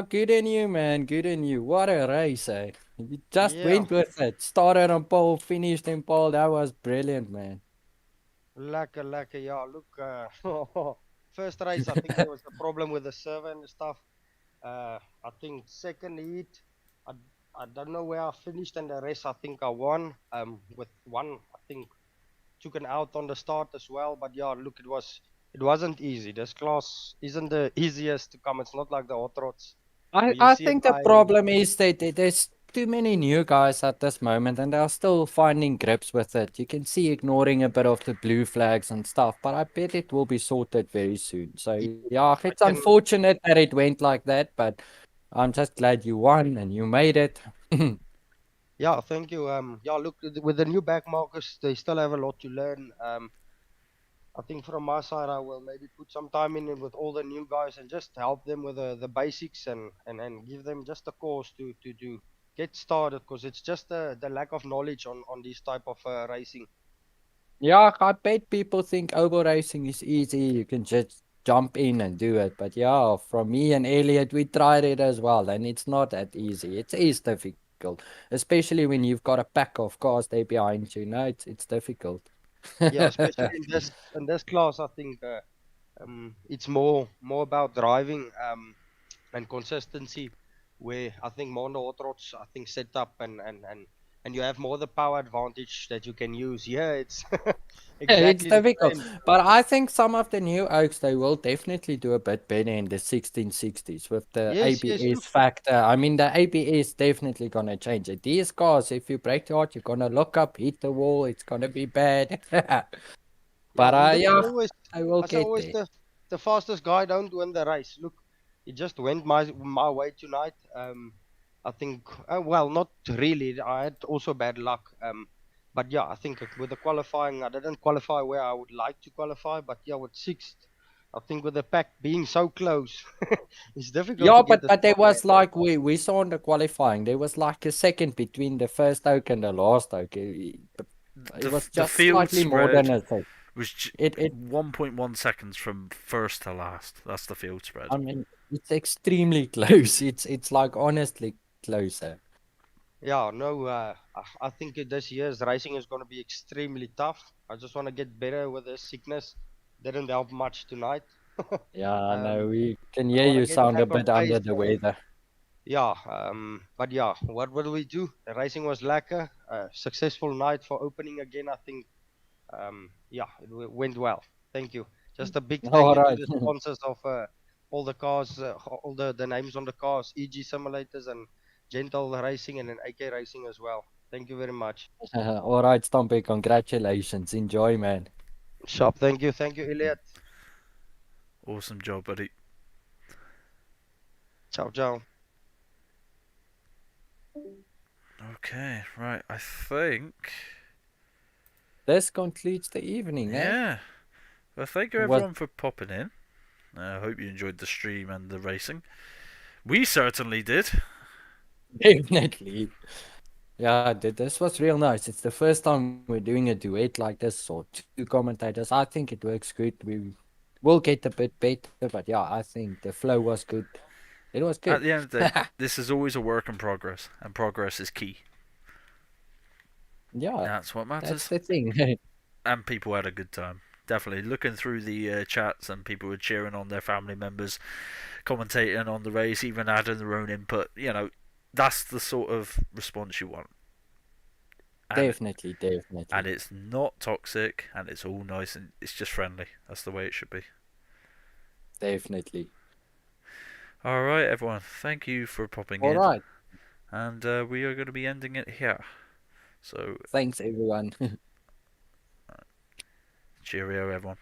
Good in you, man. Good in you. What a race, eh? You just went with it. Started on pole, finished in pole. That was brilliant, man. Lekker. Yeah, look, first race, I think there was a problem with the server and stuff. I think second heat, I don't know where I finished, and the rest I think I won. With one, I think, took an out on the start as well. But yeah, look, it wasn't easy. This class isn't the easiest to come. It's not like the HotRods. Or you I see a think the guy. problem is that there's too many new guys at this moment and they're still finding grips with it. You can see ignoring a bit of the blue flags and stuff, but I bet it will be sorted very soon. So yeah, I it's can. unfortunate that it went like that, but I'm just glad you won and you made it. Yeah, thank you. Yeah, look, with the new back markers, they still have a lot to learn. I think from my side, I will maybe put some time in it with all the new guys and just help them with the basics and give them just a course to get started because it's just the lack of knowledge on this type of racing. Yeah, I bet people think oval racing is easy. You can just jump in and do it. But yeah, from me and Elliot, we tried it as well, and it's not that easy. It is difficult, especially when you've got a pack of cars there behind you. No, it's difficult. Yeah, especially in this class, I think it's more about driving and consistency. Where I think more on the HotRods, I think set up and you have more the power advantage that you can use. Yeah, it's It's exactly the difficult, same. but I think some of the new oaks they will definitely do a bit better in the 1660s with the Yes, yes. ABS Look, factor. I mean, the ABS definitely gonna change it. These cars, if you break the heart, you're gonna look up, hit the wall. It's gonna be bad. yeah, But and there's yeah, always, I will I say get always there. the fastest guy don't win the race. Look, it just went my way tonight. I think well, not really. I had also bad luck. But yeah, I think with the qualifying, I didn't qualify where I would like to qualify. But yeah, with sixth, I think with the pack being so close, it's difficult Yeah, to get the but there spot, man. was like we saw in the qualifying, there was like a second between the first oak and the last oak. It was The just field slightly more than spread a second. was It 1.1 seconds from first to last. That's the field spread. I mean, it's extremely close. It's like honestly closer. Yeah, no, I think this year's racing is going to be extremely tough. I just want to get better with this sickness. Didn't help much tonight. Yeah, no, um, we can but I hear want to you get sound back a on bit pace. under the weather. Yeah, but yeah, what will we do? The racing was lacquer. Successful night for opening again. I think, yeah, went well. Thank you. Just a big thank All you to right. the sponsors of all the cars, all the names on the cars, EG Simulators and Gentle Racing and then AK Racing as well. Thank you very much. All right, Stompy, congratulations. Enjoy, man. Sharp. Thank you, Elliot. Awesome job, buddy. Ciao, ciao. Okay, right. I think. This concludes the evening, eh? Yeah. Well, thank you Was everyone for popping in. I hope you enjoyed the stream and the racing. We certainly did. definitely. Yeah, this was real nice. It's the first time we're doing a duet like this, or two commentators. I think it works good. We will get a bit better, but yeah, I think the flow was good. It was At good. the end of the day, this is always a work in progress, and progress is key. Yeah, That's what that's matters. the thing. And people had a good time. Definitely looking through the chats, and people were cheering on their family members, commentating on the race, even adding their own input. You know, that's the sort of response you want. And Definitely, definitely, it's not toxic, and it's all nice, and it's just friendly. That's the way it should be. definitely. All right, everyone. Thank you for popping All in, right. and we are going to be ending it here. So, Thanks, everyone. cheerio, everyone.